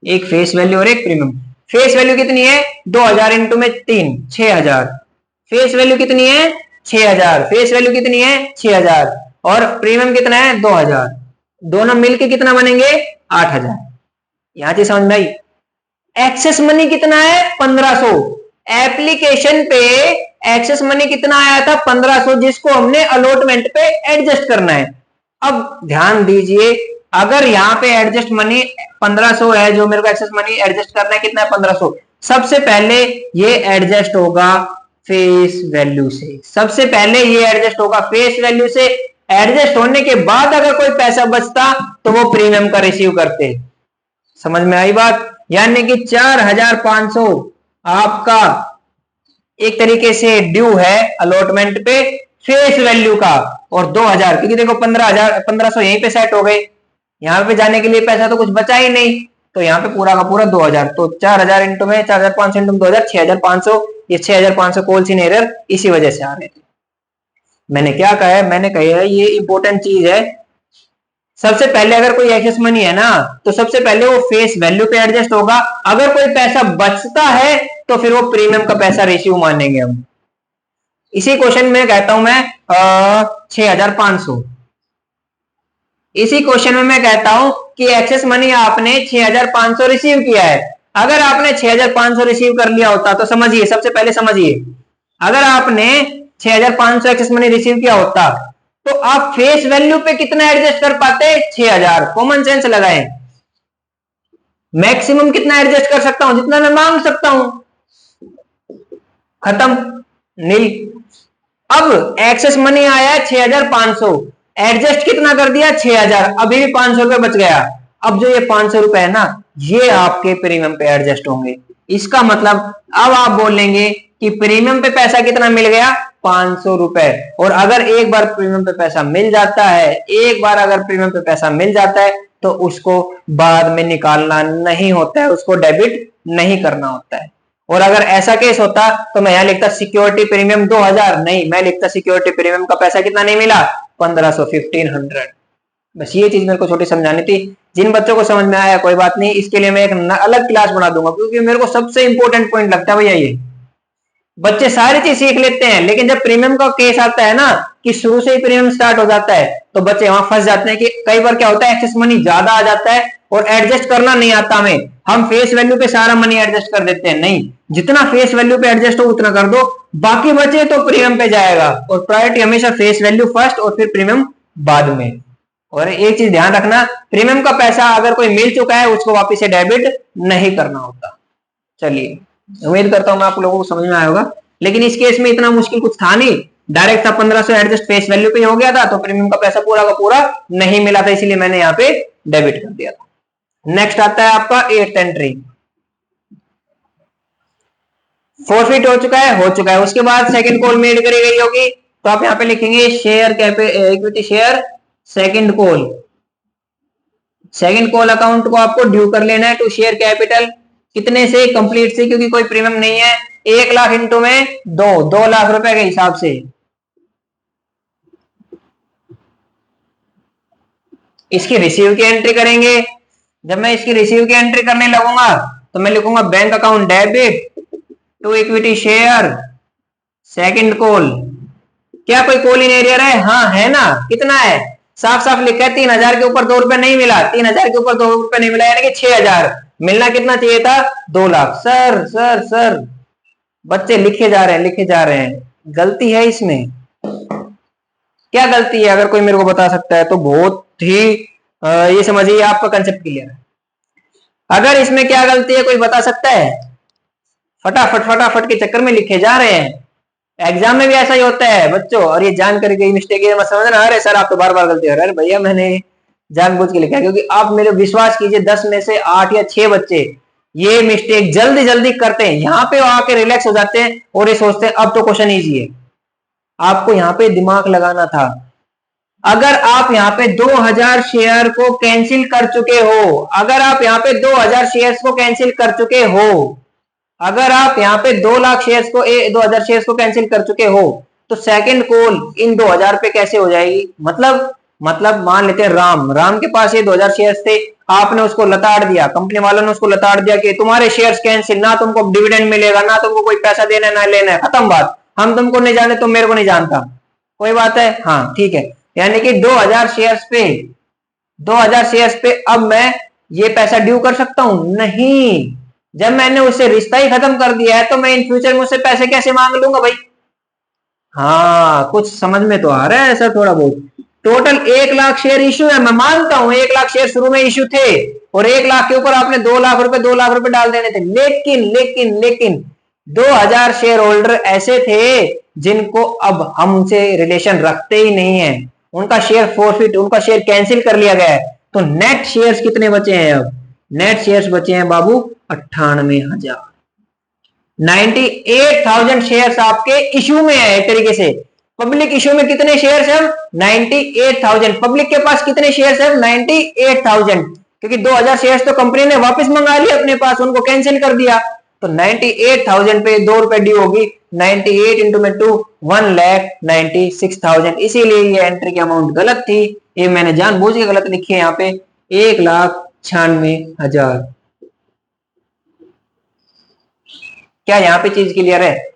एक फेस वैल्यू और एक प्रीमियम। फेस वैल्यू कितनी है? 2,000 इंटू में 3, 6,000। फेस वैल्यू कितनी है? 6,000। फेस वैल्यू कितनी है? 6,000। और प्रीमियम कितना है? 2,000। दोनों मिलके कितना बनेंगे? 8,000। यहां से समझ में आई? एक्सेस मनी कितना है? 1,500। एप्लीकेशन पे एक्सेस मनी कितना आया था? 1,500, जिसको हमने अलॉटमेंट पे एडजस्ट करना है। अब ध्यान दीजिए, अगर यहाँ पे एडजस्ट मनी 1,500 है, जो मेरे को एक्सेस मनी एडजस्ट करना है, कितना है? 1,500। सबसे पहले ये एडजस्ट होगा फेस वैल्यू से, सबसे पहले ये एडजस्ट होगा फेस वैल्यू से। एडजस्ट होने के बाद अगर कोई पैसा बचता तो वो प्रीमियम का रिसीव करते। समझ में आई बात? यानी कि 4,500 आपका एक तरीके से ड्यू है अलॉटमेंट पे, फेस वैल्यू का, और 2000 क्योंकि देखो 15,000 1500 यहीं पे सेट हो गए, यहाँ पे जाने के लिए पैसा तो कुछ बचा ही नहीं, तो यहाँ पे पूरा का पूरा 2000, तो 4000 इंटू में 4500 इंटू 2000 6500, ये 6500 कॉल्स इन एरर इसी वजह से आ रहे थे। मैंने क्या कहा है, मैंने कहा है ये इंपॉर्टेंट चीज है, सबसे पहले अगर कोई एक्सेस मनी है ना तो सबसे पहले वो फेस वैल्यू पे एडजस्ट होगा, अगर कोई पैसा बचता है तो फिर वो प्रीमियम का पैसा रेशियो मानेंगे हम। इसी क्वेश्चन में कहता हूं मैं 6500, इसी क्वेश्चन में मैं कहता हूं कि एक्सेस मनी आपने 6500 रिसीव किया है, अगर आपने 6500 रिसीव कर लिया होता तो समझिए, सबसे पहले समझिए, अगर आपने 6500 एक्सेस मनी रिसीव किया होता तो आप फेस वैल्यू पे कितना एडजस्ट कर पाते, 6000, कॉमन सेंस लगाएं, मैक्सिमम कितना एडजस्ट कर सकता हूं, जितना मैं मांग सकता हूं, खत्म, नील। अब एक्सेस मनी आया 6500, एडजस्ट कितना कर दिया 6000, अभी भी 500 रुपए बच गया, अब जो ये 500 रुपए है ना ये आपके प्रीमियम पे एडजस्ट होंगे, इसका मतलब अब आप बोलेंगे कि प्रीमियम पे पैसा कितना मिल गया 500 रुपए, और अगर एक बार प्रीमियम पे पैसा मिल जाता है, एक बार अगर प्रीमियम पे पैसा मिल जाता है तो उसको बाद में निकालना नहीं होता है, उसको डेबिट नहीं करना होता है। और अगर ऐसा केस होता तो मैं यहां लिखता सिक्योरिटी प्रीमियम 2000, नहीं मैं लिखता सिक्योरिटी प्रीमियम का पैसा कितना नहीं मिला 1500, 1500। बस ये चीज मेरे को छोटी समझानी थी, जिन बच्चों को समझ में आया कोई बात नहीं, इसके लिए मैं एक अलग क्लास बना दूंगा, क्योंकि मेरे को सबसे इंपॉर्टेंट पॉइंट लगता है भैया ये, बच्चे सारी चीज सीख लेते हैं लेकिन जब प्रीमियम का केस आता है ना कि शुरू से ही प्रीमियम स्टार्ट हो जाता है तो बच्चे वहां फंस जाते हैं कि कई बार क्या होता है एक्सेस मनी ज्यादा आ जाता है और एडजस्ट करना नहीं आता हमें, हम फेस वैल्यू पे सारा मनी एडजस्ट कर देते हैं, नहीं, जितना फेस वैल्यू पे एडजस्ट हो उतना कर दो, बाकी बचे तो प्रीमियम पे जाएगा, और प्रायोरिटी हमेशा फेस वैल्यू फर्स्ट और फिर प्रीमियम बाद में। और एक चीज ध्यान रखना, प्रीमियम का पैसा अगर कोई मिल चुका है उसको वापिस से डेबिट नहीं करना होता। चलिए, उम्मीद करता हूं मैं आप लोगों को समझ में आया होगा, लेकिन इस केस में इतना मुश्किल कुछ था नहीं, डायरेक्ट था 1500 एडजस्ट फेस वैल्यू पे हो गया था, तो प्रीमियम का पैसा पूरा का पूरा नहीं मिला था, इसलिए मैंने यहाँ पे डेबिट कर दिया था। नेक्स्ट आता है आपका 8th एंट्री, फॉरफिट हो चुका है, उसके बाद सेकंड कॉल मेड करी गई होगी, तो आप यहाँ पे लिखेंगे share equity share second call, second call account को आपको ड्यू कर लेना है टू शेयर कैपिटल, कितने से, कंप्लीट से, क्योंकि कोई प्रीमियम नहीं है, 1 लाख इंटू में 2 लाख रुपए के हिसाब से। इसकी रिसीव की एंट्री करेंगे, जब मैं इसकी रिसीव की एंट्री करने लगूंगा तो मैं लिखूंगा bank account debit to equity share second call, क्या कोई कॉल इन एरियर है, हाँ है ना, कितना है, साफ साफ लिखा है 3000 के ऊपर 2 रुपए नहीं मिला, 3000 के ऊपर 2 रुपए नहीं मिला, यानी कि 6000, मिलना कितना चाहिए था 2 लाख। सर सर सर बच्चे लिखे जा रहे हैं, गलती है इसमें, क्या गलती है, अगर कोई मेरे को बता सकता है तो बहुत ही ये समझिए आपका कंसेप्ट क्लियर है, अगर इसमें क्या गलती है कोई बता सकता है, फटाफट के चक्कर में लिखे जा रहे हैं, एग्जाम में भी ऐसा ही होता है बच्चों, और ये जानकारी गई मिस्टेक है, समझना, अरे सर आप तो बार बार गलती हो रहा है, भैया मैंने जानबूझ के लिखा, क्योंकि आप मेरे विश्वास कीजिए 10 में से 8 या 6 बच्चे ये मिस्टेक जल्दी करते हैं, यहाँ पे आके रिलैक्स हो जाते हैं और ये सोचते हैं अब तो क्वेश्चन इजी है। आपको यहाँ पे दिमाग लगाना था, अगर आप यहाँ पे 2000 शेयर को कैंसिल कर चुके हो, अगर आप यहाँ पे 2000 शेयर्स को कैंसिल कर चुके हो, अगर आप यहाँ पे 2 लाख शेयर्स को 2000 शेयर्स को कैंसिल कर चुके हो, तो सेकंड कॉल इन 2000 पे कैसे हो जाएगी, मतलब मान लेते हैं राम के पास ये 2000 शेयर्स थे, आपने उसको लताड़ दिया, कंपनी वालों ने उसको लताड़ दिया कि तुम्हारे शेयर्स कैंसिल, ना तुमको डिविडेंड मिलेगा, ना तुमको कोई पैसा देना ना लेना है, खत्म बात, हम तुमको नहीं जाने, तुम मेरे को नहीं जानता, कोई बात है, हाँ ठीक है, यानी कि 2000 शेयर्स पे अब मैं ये पैसा ड्यू कर सकता हूं, नहीं, जब मैंने उससे रिश्ता ही खत्म कर दिया है तो मैं इन फ्यूचर में उससे पैसे कैसे मांग लूंगा भाई। हाँ कुछ समझ में तो आ रहा है सर थोड़ा बहुत, टोटल 1 लाख शेयर इश्यू है, मैं मानता हूं 1 लाख शेयर शुरू में इश्यू थे और 1 लाख के ऊपर आपने 2 लाख रुपए डाल देने थे, लेकिन 2000 शेयर होल्डर ऐसे थे जिनको अब हम उनसे रिलेशन रखते ही नहीं है, उनका शेयर फॉरफिट, उनका शेयर कैंसिल कर लिया गया है, तो नेट शेयर्स कितने बचे हैं, अब नेट शेयर्स बचे हैं बाबू 98,000, 98,000 शेयर्स आपके इश्यू में है एक तरीके से, पब्लिक इश्यू में कितने शेयर्स हैं? 98,000। पब्लिक के पास कितने शेयर्स हैं? 98,000, क्योंकि 2,000 शेयर्स तो कंपनी ने वापस मंगा लिए अपने पास, उनको कैंसिल कर दिया। तो 98,000 पे 2 रुपए ड्यू होगी, 98 इंटू में 2, 1,96,000। इसीलिए ये एंट्री की अमाउंट गलत थी, ये मैंने जानबूझ के गलत लिखी है यहाँ पे 1,96,000। क्या यहाँ पे चीज क्लियर है?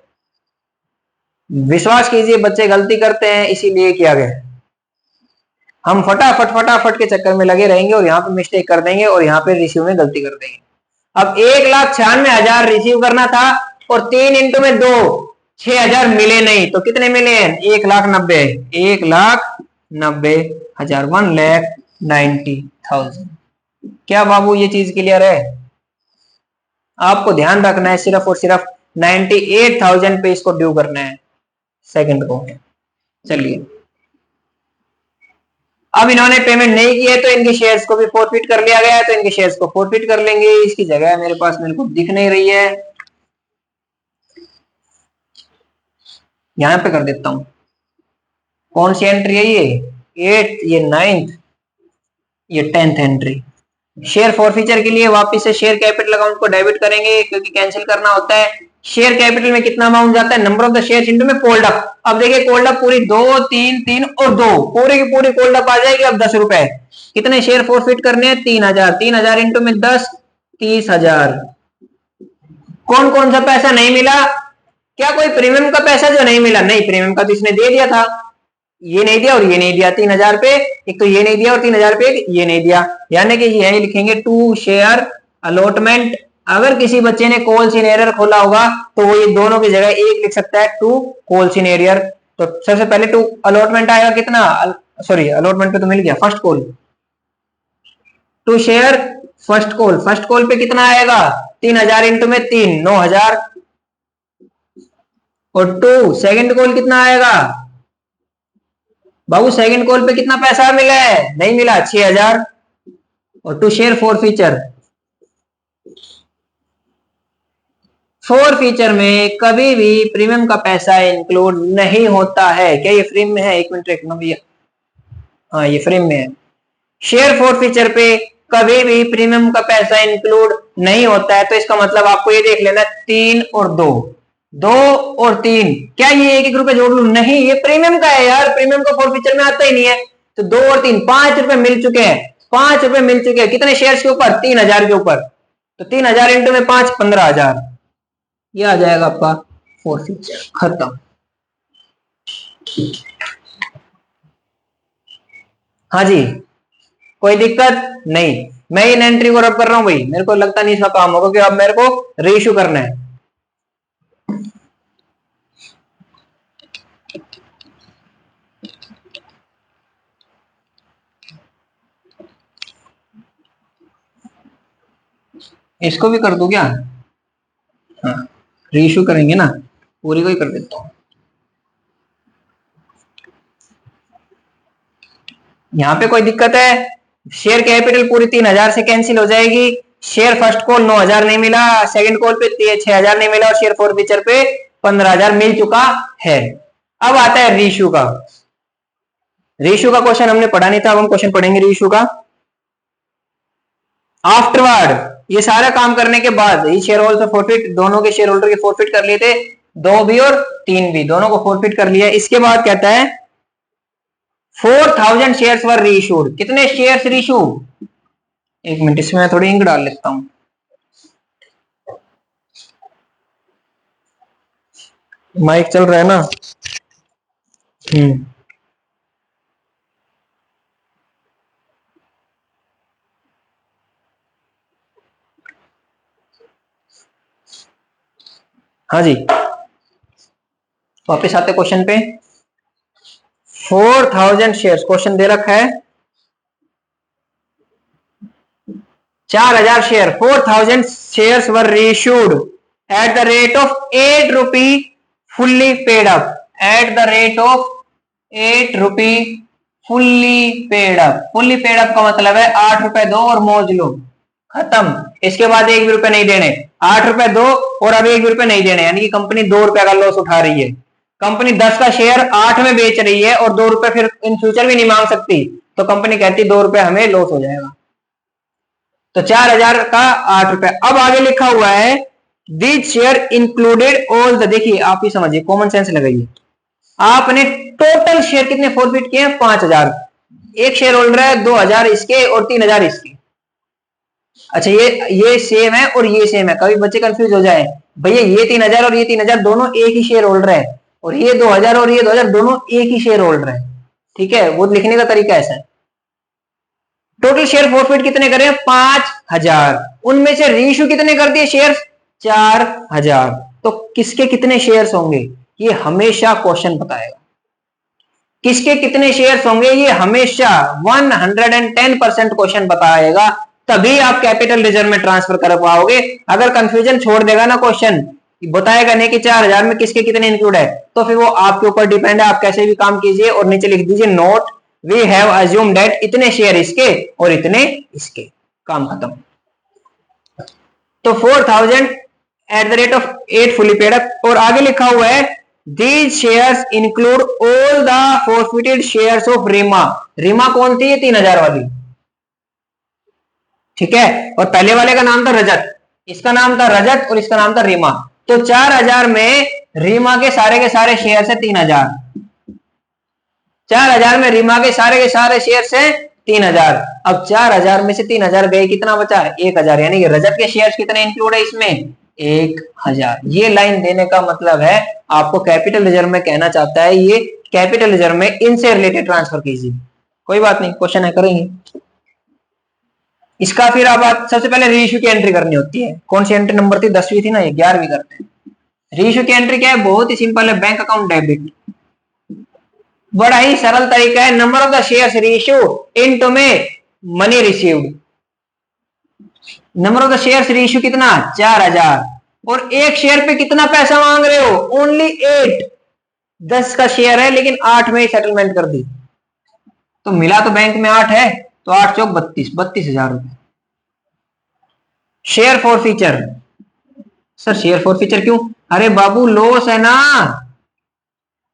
विश्वास कीजिए बच्चे गलती करते हैं, इसीलिए किया गया। हम फटाफट के चक्कर में लगे रहेंगे और यहाँ पे मिस्टेक कर देंगे और यहाँ पे रिसीव में गलती कर देंगे। अब 1,96,000 रिसीव करना था और 3 इंटू में 2, 6,000 मिले नहीं, तो कितने मिले हैं? 1,90,000, 1,90,000। क्या बाबू ये चीज क्लियर है? आपको ध्यान रखना है सिर्फ और सिर्फ 98,000 पे इसको ड्यू करना है सेकंड को। चलिए, अब इन्होंने पेमेंट नहीं की है तो इनके शेयर्स को भी फोरफिट कर लिया गया है, तो इनके शेयर्स को फोरफिट कर लेंगे। इसकी जगह मेरे पास मेरे को दिख नहीं रही है, यहां पे कर देता हूं। कौन सी एंट्री है ये? 8th, ये 9th, ये 10th एंट्री। शेयर फॉरफीचर के लिए वापस से शेयर कैपिटल अकाउंट को डेबिट करेंगे, क्योंकि कैंसिल करना होता है। शेयर कैपिटल में कितना अमाउंट जाता है? Number of the share into में कोल्ड अप। अब देखिए कोल्ड अप पूरी 2, 3, 3 और 2, पूरी की पूरी कोल्ड अप आ जाएगी। अब 10 रुपए। कितने शेयर फॉरफिट करने हैं? 3,000। 3,000 इंटू में 10, 30,000। कौन कौन सा पैसा नहीं मिला? क्या कोई प्रीमियम का पैसा जो नहीं मिला? नहीं, प्रीमियम का तो इसने दे दिया था, ये नहीं दिया और ये नहीं दिया। 3,000 पे एक तो ये नहीं दिया और 3,000 पे ये नहीं दिया, यानी कि यही लिखेंगे टू शेयर अलॉटमेंट। अगर किसी बच्चे ने कॉल सिनेरियर खोला होगा तो वो ये दोनों की जगह एक लिख सकता है, टू कॉल सिनेरियर। तो सबसे पहले टू अलॉटमेंट आएगा कितना? सॉरी, अलॉटमेंट पे तो मिल गया, first call to share first call. First call पे कितना आएगा? 3,000 इंटू में 3, 9,000। और टू सेकंड कॉल कितना आएगा? बाबू सेकंड कॉल पे कितना पैसा मिला है? नहीं मिला, 6,000। और टू शेयर फॉरफीचर। फॉरफीचर में कभी भी प्रीमियम का पैसा इंक्लूड नहीं होता है। क्या ये फ्री में है? 1 मिनट रखना भैया, हाँ ये फ्री में है। शेयर फॉरफीचर पे कभी भी प्रीमियम का पैसा इंक्लूड नहीं होता है, तो इसका मतलब आपको ये देख लेना 3 और 2, 2 और 3। क्या ये 1-1 रुपए जोड़ लू? नहीं, ये प्रीमियम का है यार, प्रीमियम का फॉरफीचर में आता ही नहीं है। तो 2 और 3, 5 रुपए मिल चुके हैं, 5 रुपए मिल चुके हैं। कितने शेयर्स के ऊपर? 3,000 के ऊपर। तो 3,000 इंटू में 5, 15,000। ये आ जाएगा आपका फॉरफीचर, खत्म। हाँ जी, कोई दिक्कत नहीं। मैं इन एंट्री को रब कर रहा हूं भाई, मेरे को लगता नहीं इसका काम होगा, क्योंकि अब मेरे को रीइश्यू करना है। इसको भी कर दूं क्या? हाँ, रीइश्यू करेंगे ना, पूरी को ही कर देता हूं। यहाँ पे कोई दिक्कत है? शेयर कैपिटल पूरी 3,000 से कैंसिल हो जाएगी। शेयर फर्स्ट कॉल 9,000 नहीं मिला, सेकंड कॉल पे 6,000 नहीं मिला और शेयर फॉरफीचर पे 15,000 मिल चुका है। अब आता है रीइश्यू का। रीइश्यू का क्वेश्चन हमने पढ़ा नहीं था, अब हम क्वेश्चन पढ़ेंगे रीइश्यू का। आफ्टरवर्ड, ये सारा काम करने के बाद, ये शेयर होल्डर फॉरफिट, दोनों के शेयर होल्डर के फॉरफिट कर लिए थे, 2 भी और 3 भी, दोनों को फॉरफिट कर लिया। इसके बाद कहता है 4,000 शेयर्स वर रीइश्यूड। कितने शेयर्स रीइश्यू? 1 मिनट, इसमें मैं थोड़ी इंक डाल लेता हूं। माइक चल रहा है ना? हाँ जी, वापस आते क्वेश्चन पे। 4,000 शेयर्स क्वेश्चन दे रखा है, 4,000 share, 4,000 shares were reissued eight the rate of 8 rupee fully paid up. Eight the rate of 8 rupee fully paid up. Fully paid up का मतलब है 8 रुपए दो और मौज लो, खत्म। इसके बाद 1 भी रुपए नहीं देने, 8 रुपए दो और अब 1 भी रुपए नहीं देने, यानी कि कंपनी 2 रुपए का लॉस उठा रही है। कंपनी 10 का शेयर 8 में बेच रही है और 2 रुपए फिर इन फ्यूचर भी नहीं मांग सकती, तो कंपनी कहती 2 रुपए हमें लॉस हो जाएगा। तो 4000 का 8 रुपए। अब आगे लिखा हुआ है these share included all the, देखिए आप ही समझिए, कॉमन सेंस लगाइए, आपने टोटल शेयर कितने फॉरफिट किए हैं? 5000। एक शेयर होल्डर है 2000 इसके और 3000 इसके। अच्छा ये सेम है और ये सेम है, कभी बच्चे कंफ्यूज हो जाए, भैया ये 3000 और ये 3000 दोनों एक ही शेयर होल्डर है, और ये 2000 और ये 2000 दोनों एक ही शेयर होल्डर है। ठीक है, वो लिखने का तरीका ऐसा है। टोटल शेयर फॉरफिट कितने करे? 5000। उनमें से रीइश्यू कितने कर दिए शेयर? 4000। तो किसके कितने शेयर्स होंगे ये हमेशा क्वेश्चन बताएगा। किसके कितने शेयर्स होंगे ये हमेशा 110% क्वेश्चन बताएगा, तभी आप कैपिटल रिजर्व में ट्रांसफर कर पाओगे। अगर कंफ्यूजन छोड़ देगा ना क्वेश्चन, बताएगा नहीं कि 4000 में किसके कितने इंक्लूड है, तो फिर वो आपके ऊपर डिपेंड है, आप कैसे भी काम कीजिए और नीचे लिख दीजिए note we have assumed that इतने शेयर इसके और इतने इसके, काम खत्म। तो 4000 at the rate of 8 fully paid up, और आगे लिखा हुआ है these shares include all the forfeited shares of Reema. Reema कौन थी? ये 3000 वाली, ठीक है, और पहले वाले का नाम था रजत, इसका नाम था रजत और इसका नाम था रीमा। तो 4000 में रीमा के सारे शेयर है 3000, 4000 में रीमा के सारे शेयर है 3000। अब 4000 में से 3000 गए, कितना बचा? 1000, यानी कि रजत के शेयर कितने इंक्लूड है इसमें? 1000। ये लाइन देने का मतलब है आपको कैपिटल रिजर्व में कहना चाहता है ये कैपिटल रिजर्व में इनसे रिलेटेड ट्रांसफर कीजिए। कोई बात नहीं, क्वेश्चन है, करेंगे इसका। फिर आप सबसे पहले रीइश्यू की एंट्री करनी होती है। कौन सी एंट्री नंबर थी? 10वीं थी ना, ये 11वीं करते हैं। रीइश्यू की एंट्री क्या है? बहुत ही सिंपल है, बैंक अकाउंट डेबिट, बड़ा ही सरल तरीका है। Number of the shares reissue into में money received. Number of the shares reissue कितना? 4000, और एक शेयर पे कितना पैसा मांग रहे हो? ओनली 8। 10 का शेयर है लेकिन 8 में ही सेटलमेंट कर दी, तो मिला तो बैंक में 8 है, तो 8 चौक 32, 32,000 रुपए। Share for feature, sir share for feature क्यों? अरे बाबू लॉस है ना।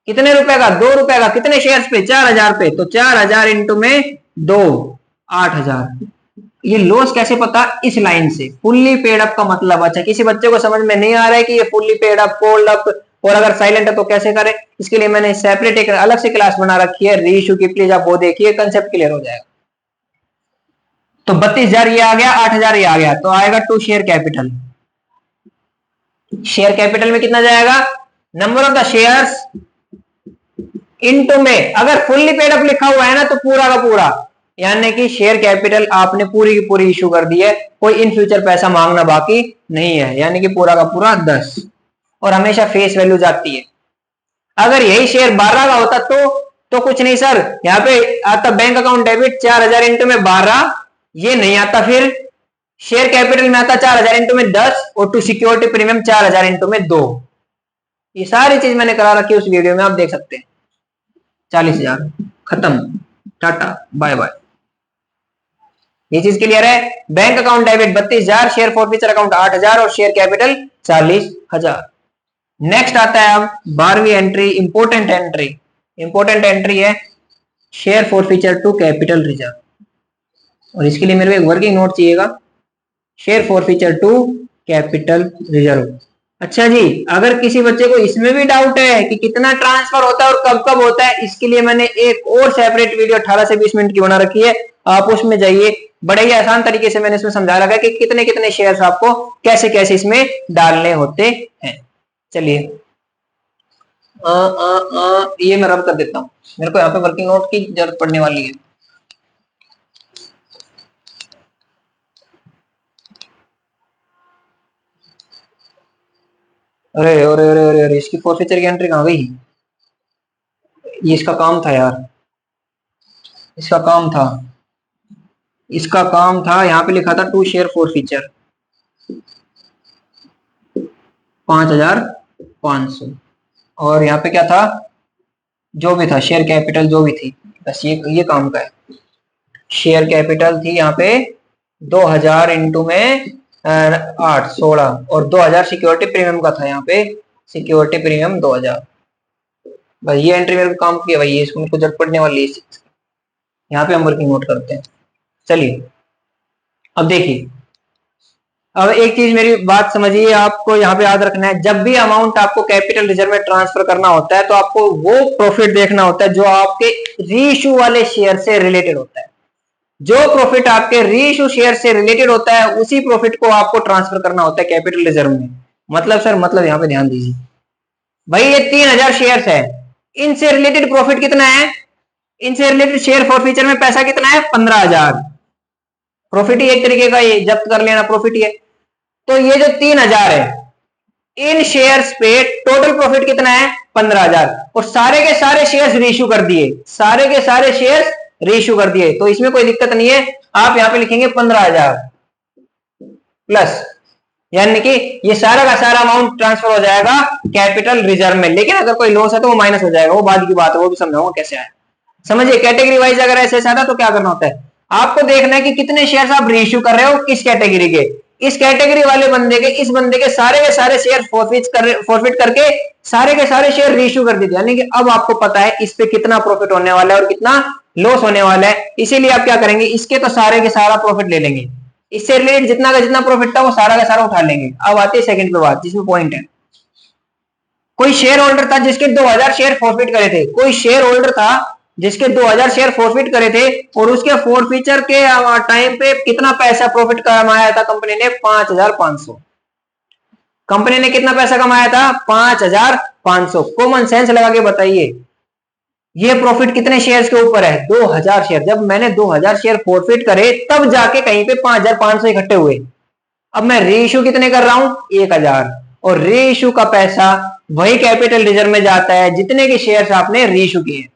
कितने रुपए का? 2 रुपए का। कितने शेयर्स पे? 4000 पे, तो 4000 इंटू में 2, 8000। ये लॉस कैसे पता? इस लाइन से। फुल्ली पेड अप का मतलब, अच्छा किसी बच्चे को समझ में नहीं आ रहा है कि ये fully paid up, cold up और अगर साइलेंट है तो कैसे करें, इसके लिए मैंने सेपरेट एक अलग से क्लास बना रखी है रीइश्यू की, प्लीज आप वो देखिए, कंसेप्ट क्लियर हो जाएगा। तो 32,000 ये आ गया, 8,000 ये आ गया, तो आएगा to share capital. Share capital में कितना जाएगा? Number of the shares into में, अगर फुल्ली पेड अप लिखा हुआ है ना तो पूरा का पूरा, यानी कि शेयर कैपिटल आपने पूरी की पूरी इशू कर दी है, कोई इन फ्यूचर पैसा मांगना बाकी नहीं है, यानी कि पूरा का पूरा 10, और हमेशा फेस वैल्यू जाती है। अगर यही शेयर 12 का होता तो कुछ नहीं सर, यहाँ पे आता बैंक अकाउंट डेबिट 4000 इंटू में 12, ये नहीं आता, फिर शेयर कैपिटल में आता 4000 इंटू में 10 और टू सिक्योरिटी प्रीमियम 4000 इंटू में 2। ये सारी चीज मैंने करा रखी है उस वीडियो में, आप देख सकते हैं। 40,000 खत्म, टाटा बाय बाय। ये चीज क्लियर है? Bank account debit 32,000, share forfeiture account 8,000 और शेयर कैपिटल 40,000। नेक्स्ट आता है अब 12वीं entry, important entry. Important entry है share forfeiture to capital reserve, और इसके लिए मेरे को एक वर्किंग नोट चाहिएगा, share forfeiture to capital reserve. अच्छा जी, अगर किसी बच्चे को इसमें भी डाउट है कि कितना ट्रांसफर होता है और कब कब होता है, इसके लिए मैंने एक और सेपरेट वीडियो 18 से 20 मिनट की बना रखी है, आप उसमें जाइए। बड़े ही आसान तरीके से मैंने इसमें समझा रखा है कि कितने कितने शेयर्स आपको कैसे कैसे इसमें डालने होते हैं। चलिए ये मैं रब कर देता हूं, मेरे को यहाँ पे वर्किंग नोट की जरूरत पड़ने वाली है। अरे अरे अरे अरे अरे, इसकी फॉरफीचर की एंट्री कहाँ गई? ये इसका काम था यार, इसका काम था, इसका काम था, यहाँ पे लिखा था टू शेयर फॉरफीचर 5,500, और यहाँ पे क्या था? जो भी था शेयर कैपिटल जो भी थी, बस ये काम का है। शेयर कैपिटल थी यहाँ पे 2000 इंटू में 8, 16 और 2000 सिक्योरिटी प्रीमियम का था, यहाँ पे सिक्योरिटी प्रीमियम 2000। भाई ये एंट्री मेरे को काम किया भाई, ये इसको मेरे को जरूरत पड़ने वाली है। यहाँ पे हम वर्किंग नोट करते हैं। चलिए अब देखिए, अब एक चीज मेरी बात समझिए, आपको यहाँ पे याद रखना है, जब भी अमाउंट आपको कैपिटल रिजर्व में ट्रांसफर करना होता है तो आपको वो प्रॉफिट देखना होता है जो आपके रीइश्यू वाले शेयर से रिलेटेड होता है। जो प्रॉफिट आपके रीइश्यू शेयर से रिलेटेड होता है उसी प्रॉफिट को आपको ट्रांसफर करना होता है कैपिटल रिजर्व में। मतलब सर, मतलब यहाँ पे ध्यान दीजिए भाई, ये 3000 शेयर है, इनसे रिलेटेड प्रॉफिट कितना है, इनसे रिलेटेड शेयर फॉरफीचर में पैसा कितना है, 15,000। प्रॉफिट ही एक तरीके का ये जब्त कर लेना प्रॉफिट ही है। तो ये जो 3000 है, इन शेयर्स पे टोटल प्रॉफिट कितना है, 15,000, और सारे के सारे शेयर्स रीइश्यू कर दिए, सारे के सारे शेयर्स रीइश्यू कर दिए, तो इसमें कोई दिक्कत नहीं है। आप यहां पे लिखेंगे 15,000 प्लस, यानी कि ये सारा का सारा अमाउंट ट्रांसफर हो जाएगा कैपिटल रिजर्व में। लेकिन अगर कोई लॉस है तो वो माइनस हो जाएगा, वो बाद की बात है, वो भी समझाऊंगा कैसे आए। समझिए, कैटेगरी वाइज अगर ऐसे आता तो क्या करना होता है, आपको देखना है कि कितने शेयर्स आप रीइश्यू कर रहे हो, किस कैटेगरी के। इस कैटेगरी वाले बंदे के, इस बंदे के सारे शेयर फॉरफिट करके सारे के सारे शेयर रीइश्यू कर देते, यानी कि अब आपको पता है इस पे कितना प्रॉफिट होने वाला है और कितना लॉस होने वाला है। इसीलिए आप क्या करेंगे, इसके तो सारे के सारा प्रॉफिट ले लेंगे, इससे रिलेटेड जितना का जितना प्रॉफिट था वो सारा का सारा उठा लेंगे। अब आती है सेकंड पे बात, जिसमें पॉइंट है, कोई शेयर होल्डर था जिसके 2000 शेयर फॉरफिट करे थे, कोई शेयर होल्डर था जिसके 2000 शेयर फॉरफिट करे थे, और उसके फॉरफीचर के टाइम पे कितना पैसा प्रॉफिट कमाया था कंपनी ने, 5500। कंपनी ने कितना पैसा कमाया था, 5500। कॉमन सेंस लगा के बताइए, ये प्रॉफिट कितने शेयर्स के ऊपर है, 2000 शेयर। जब मैंने 2000 शेयर फॉरफिट करे तब जाके कहीं पे 5500 इकट्ठे हुए। अब मैं रीइश्यू कितने कर रहा हूं, 1000, और रीइश्यू का पैसा वही कैपिटल रिजर्व में जाता है जितने के शेयर्स आपने रीइश्यू किए।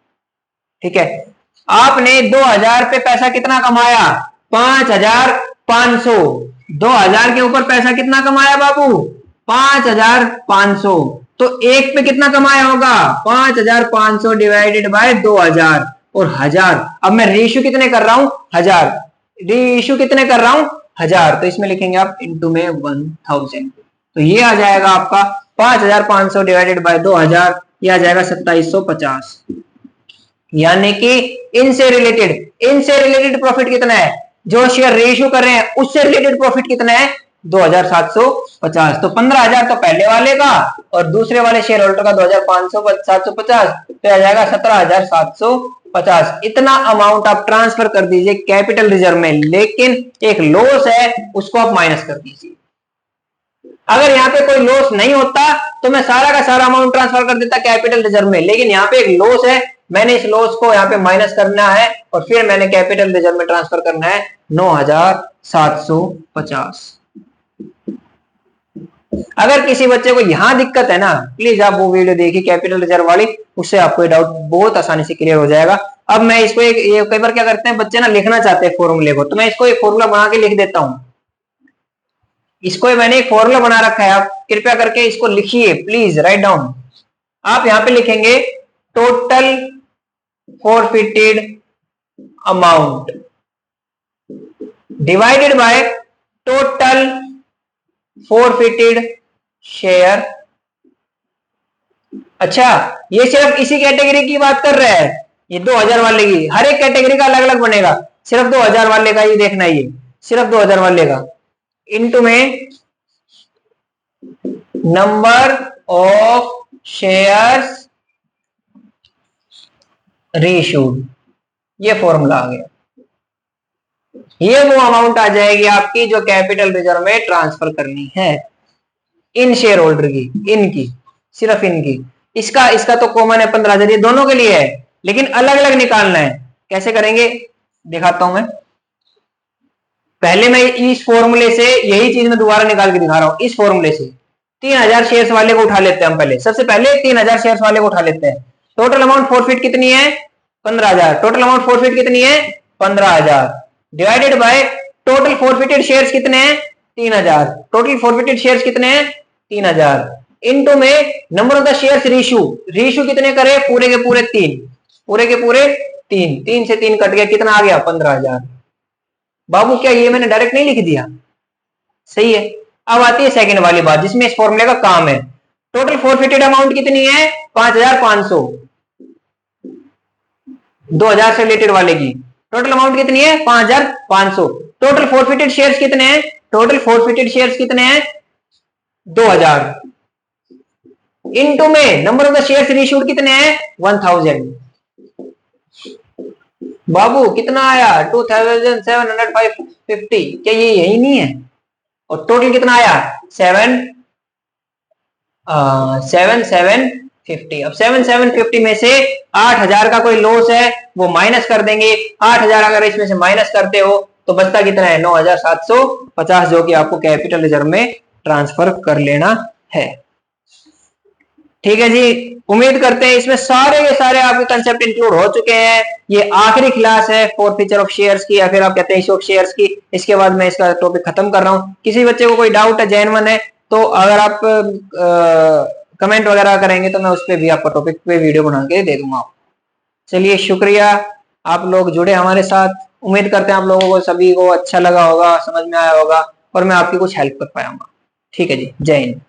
ठीक है, आपने 2000 पे पैसा कितना कमाया, 5500। 2000 के ऊपर पैसा कितना कमाया बाबू, 5500। तो एक पे कितना कमाया होगा, 5500 डिवाइडेड बाय 2000 और 1000। अब मैं रीइश्यू कितने कर रहा हूं, 1000। रीइश्यू कितने कर रहा हूं, 1000। तो इसमें लिखेंगे आप इनटू में 1000। तो ये आ जाएगा आपका 5500 डिवाइडेड बाय 2000, ये आ जाएगा 2750। यानी कि इनसे रिलेटेड प्रॉफिट कितना है, जो शेयर रीइश्यू कर रहे हैं उससे रिलेटेड प्रॉफिट कितना है, 2750। तो 15,000 तो पहले वाले का और दूसरे वाले शेयर होल्डर का 2750, तो आ जाएगा 17,750। इतना अमाउंट आप ट्रांसफर कर दीजिए कैपिटल रिजर्व में, लेकिन एक लॉस है उसको आप माइनस कर दीजिए। अगर यहाँ पे कोई लॉस नहीं होता तो मैं सारा का सारा अमाउंट ट्रांसफर कर देता कैपिटल रिजर्व में, लेकिन यहाँ पे एक लॉस है, मैंने इस लॉस को यहाँ पे माइनस करना है और फिर मैंने कैपिटल रिजर्व में ट्रांसफर करना है 9,750। अगर किसी बच्चे को यहां दिक्कत है ना, प्लीज आप वो वीडियो देखिए कैपिटल रिजर्व वाली, उससे आपको ये डाउट बहुत आसानी से क्लियर हो जाएगा। अब मैं इसको एक कई बार क्या करते हैं बच्चे ना, लिखना चाहते हैं फॉर्मूले को, तो मैं इसको एक फॉर्मूला बना के लिख देता हूं। इसको मैंने एक फॉर्मूला बना रखा है, आप कृपया करके इसको लिखिए, प्लीज राइट डाउन। आप यहां पे लिखेंगे total forfeited amount divided by total forfeited share. अच्छा, ये सिर्फ इसी कैटेगरी की बात कर रहा है, ये 2000 वाले की, हर एक कैटेगरी का अलग अलग बनेगा, सिर्फ 2000 वाले का ये देखना है, ये सिर्फ 2000 वाले का इनटू में नंबर ऑफ शेयर्स रीइश्यूड, ये फॉर्मूला आ गया। ये वो अमाउंट आ जाएगी आपकी जो कैपिटल रिजर्व में ट्रांसफर करनी है इन शेयर होल्डर की, इनकी, सिर्फ इनकी। इसका तो कॉमन है 15,000, ये दोनों के लिए है, लेकिन अलग अलग निकालना है। कैसे करेंगे दिखाता हूं मैं। पहले मैं इस फॉर्मूले से यही चीज मैं दोबारा निकाल के दिखा रहा हूं। इस फॉर्मूले से 3000 शेयर्स वाले को उठा लेते हैं हम, पहले सबसे पहले 3000 शेयर्स वाले को उठा लेते हैं। टोटल अमाउंट फॉरफिट कितनी है, 15,000। टोटल अमाउंट फॉरफिट कितनी है, 15,000 divided by total forfeited shares कितने हैं, 3000। टोटल फॉरफिटेड शेयर्स कितने हैं, 3000 इनटू में number of the shares reissue कितने करे, पूरे के पूरे 3, पूरे के पूरे 3, 3 से 3 कट गया, कितना आ गया 15,000। बाबू क्या ये मैंने डायरेक्ट नहीं लिख दिया, सही है। अब आती है सेकंड वाली बात जिसमें इस फॉर्मूले का काम है। टोटल फॉरफिटेड अमाउंट कितनी है, 5500। 2000 से रिलेटेड वाले की टोटल अमाउंट कितनी है 5500। टोटल फोरफिटेड शेयर्स कितने हैं, टोटल फोरफिटेड शेयर्स कितने हैं 2000 इनटू में number of the shares issued कितने हैं 1000। बाबू कितना आया 2750। क्या ये यही नहीं है, और टोटल कितना आया 7750। अब 7750 में से 8000 का कोई लॉस है वो माइनस कर देंगे। 8000 अगर इसमें से माइनस करते हो तो बचता कितना है 9750, जो कि आपको कैपिटल रिजर्व में ट्रांसफर कर लेना है। ठीक है जी, उम्मीद करते हैं इसमें सारे के सारे आपके कंसेप्ट इंक्लूड हो चुके हैं। ये आखिरी क्लास है फॉरफीचर ऑफ शेयर्स की, या फिर आप कहते हैं इशू ऑफ शेयर्स की। इसके बाद मैं इसका टॉपिक खत्म कर रहा हूँ। किसी बच्चे को कोई डाउट है, जेन्युइन है, तो अगर आप कमेंट वगैरह करेंगे तो मैं उस पर भी आपको टॉपिक पे वीडियो बना के दे दूंगा। चलिए शुक्रिया, आप लोग जुड़े हमारे साथ। उम्मीद करते हैं आप लोगों को सभी को अच्छा लगा होगा, समझ में आया होगा, और मैं आपकी कुछ हेल्प कर पाया। ठीक है जी, जय हिंद।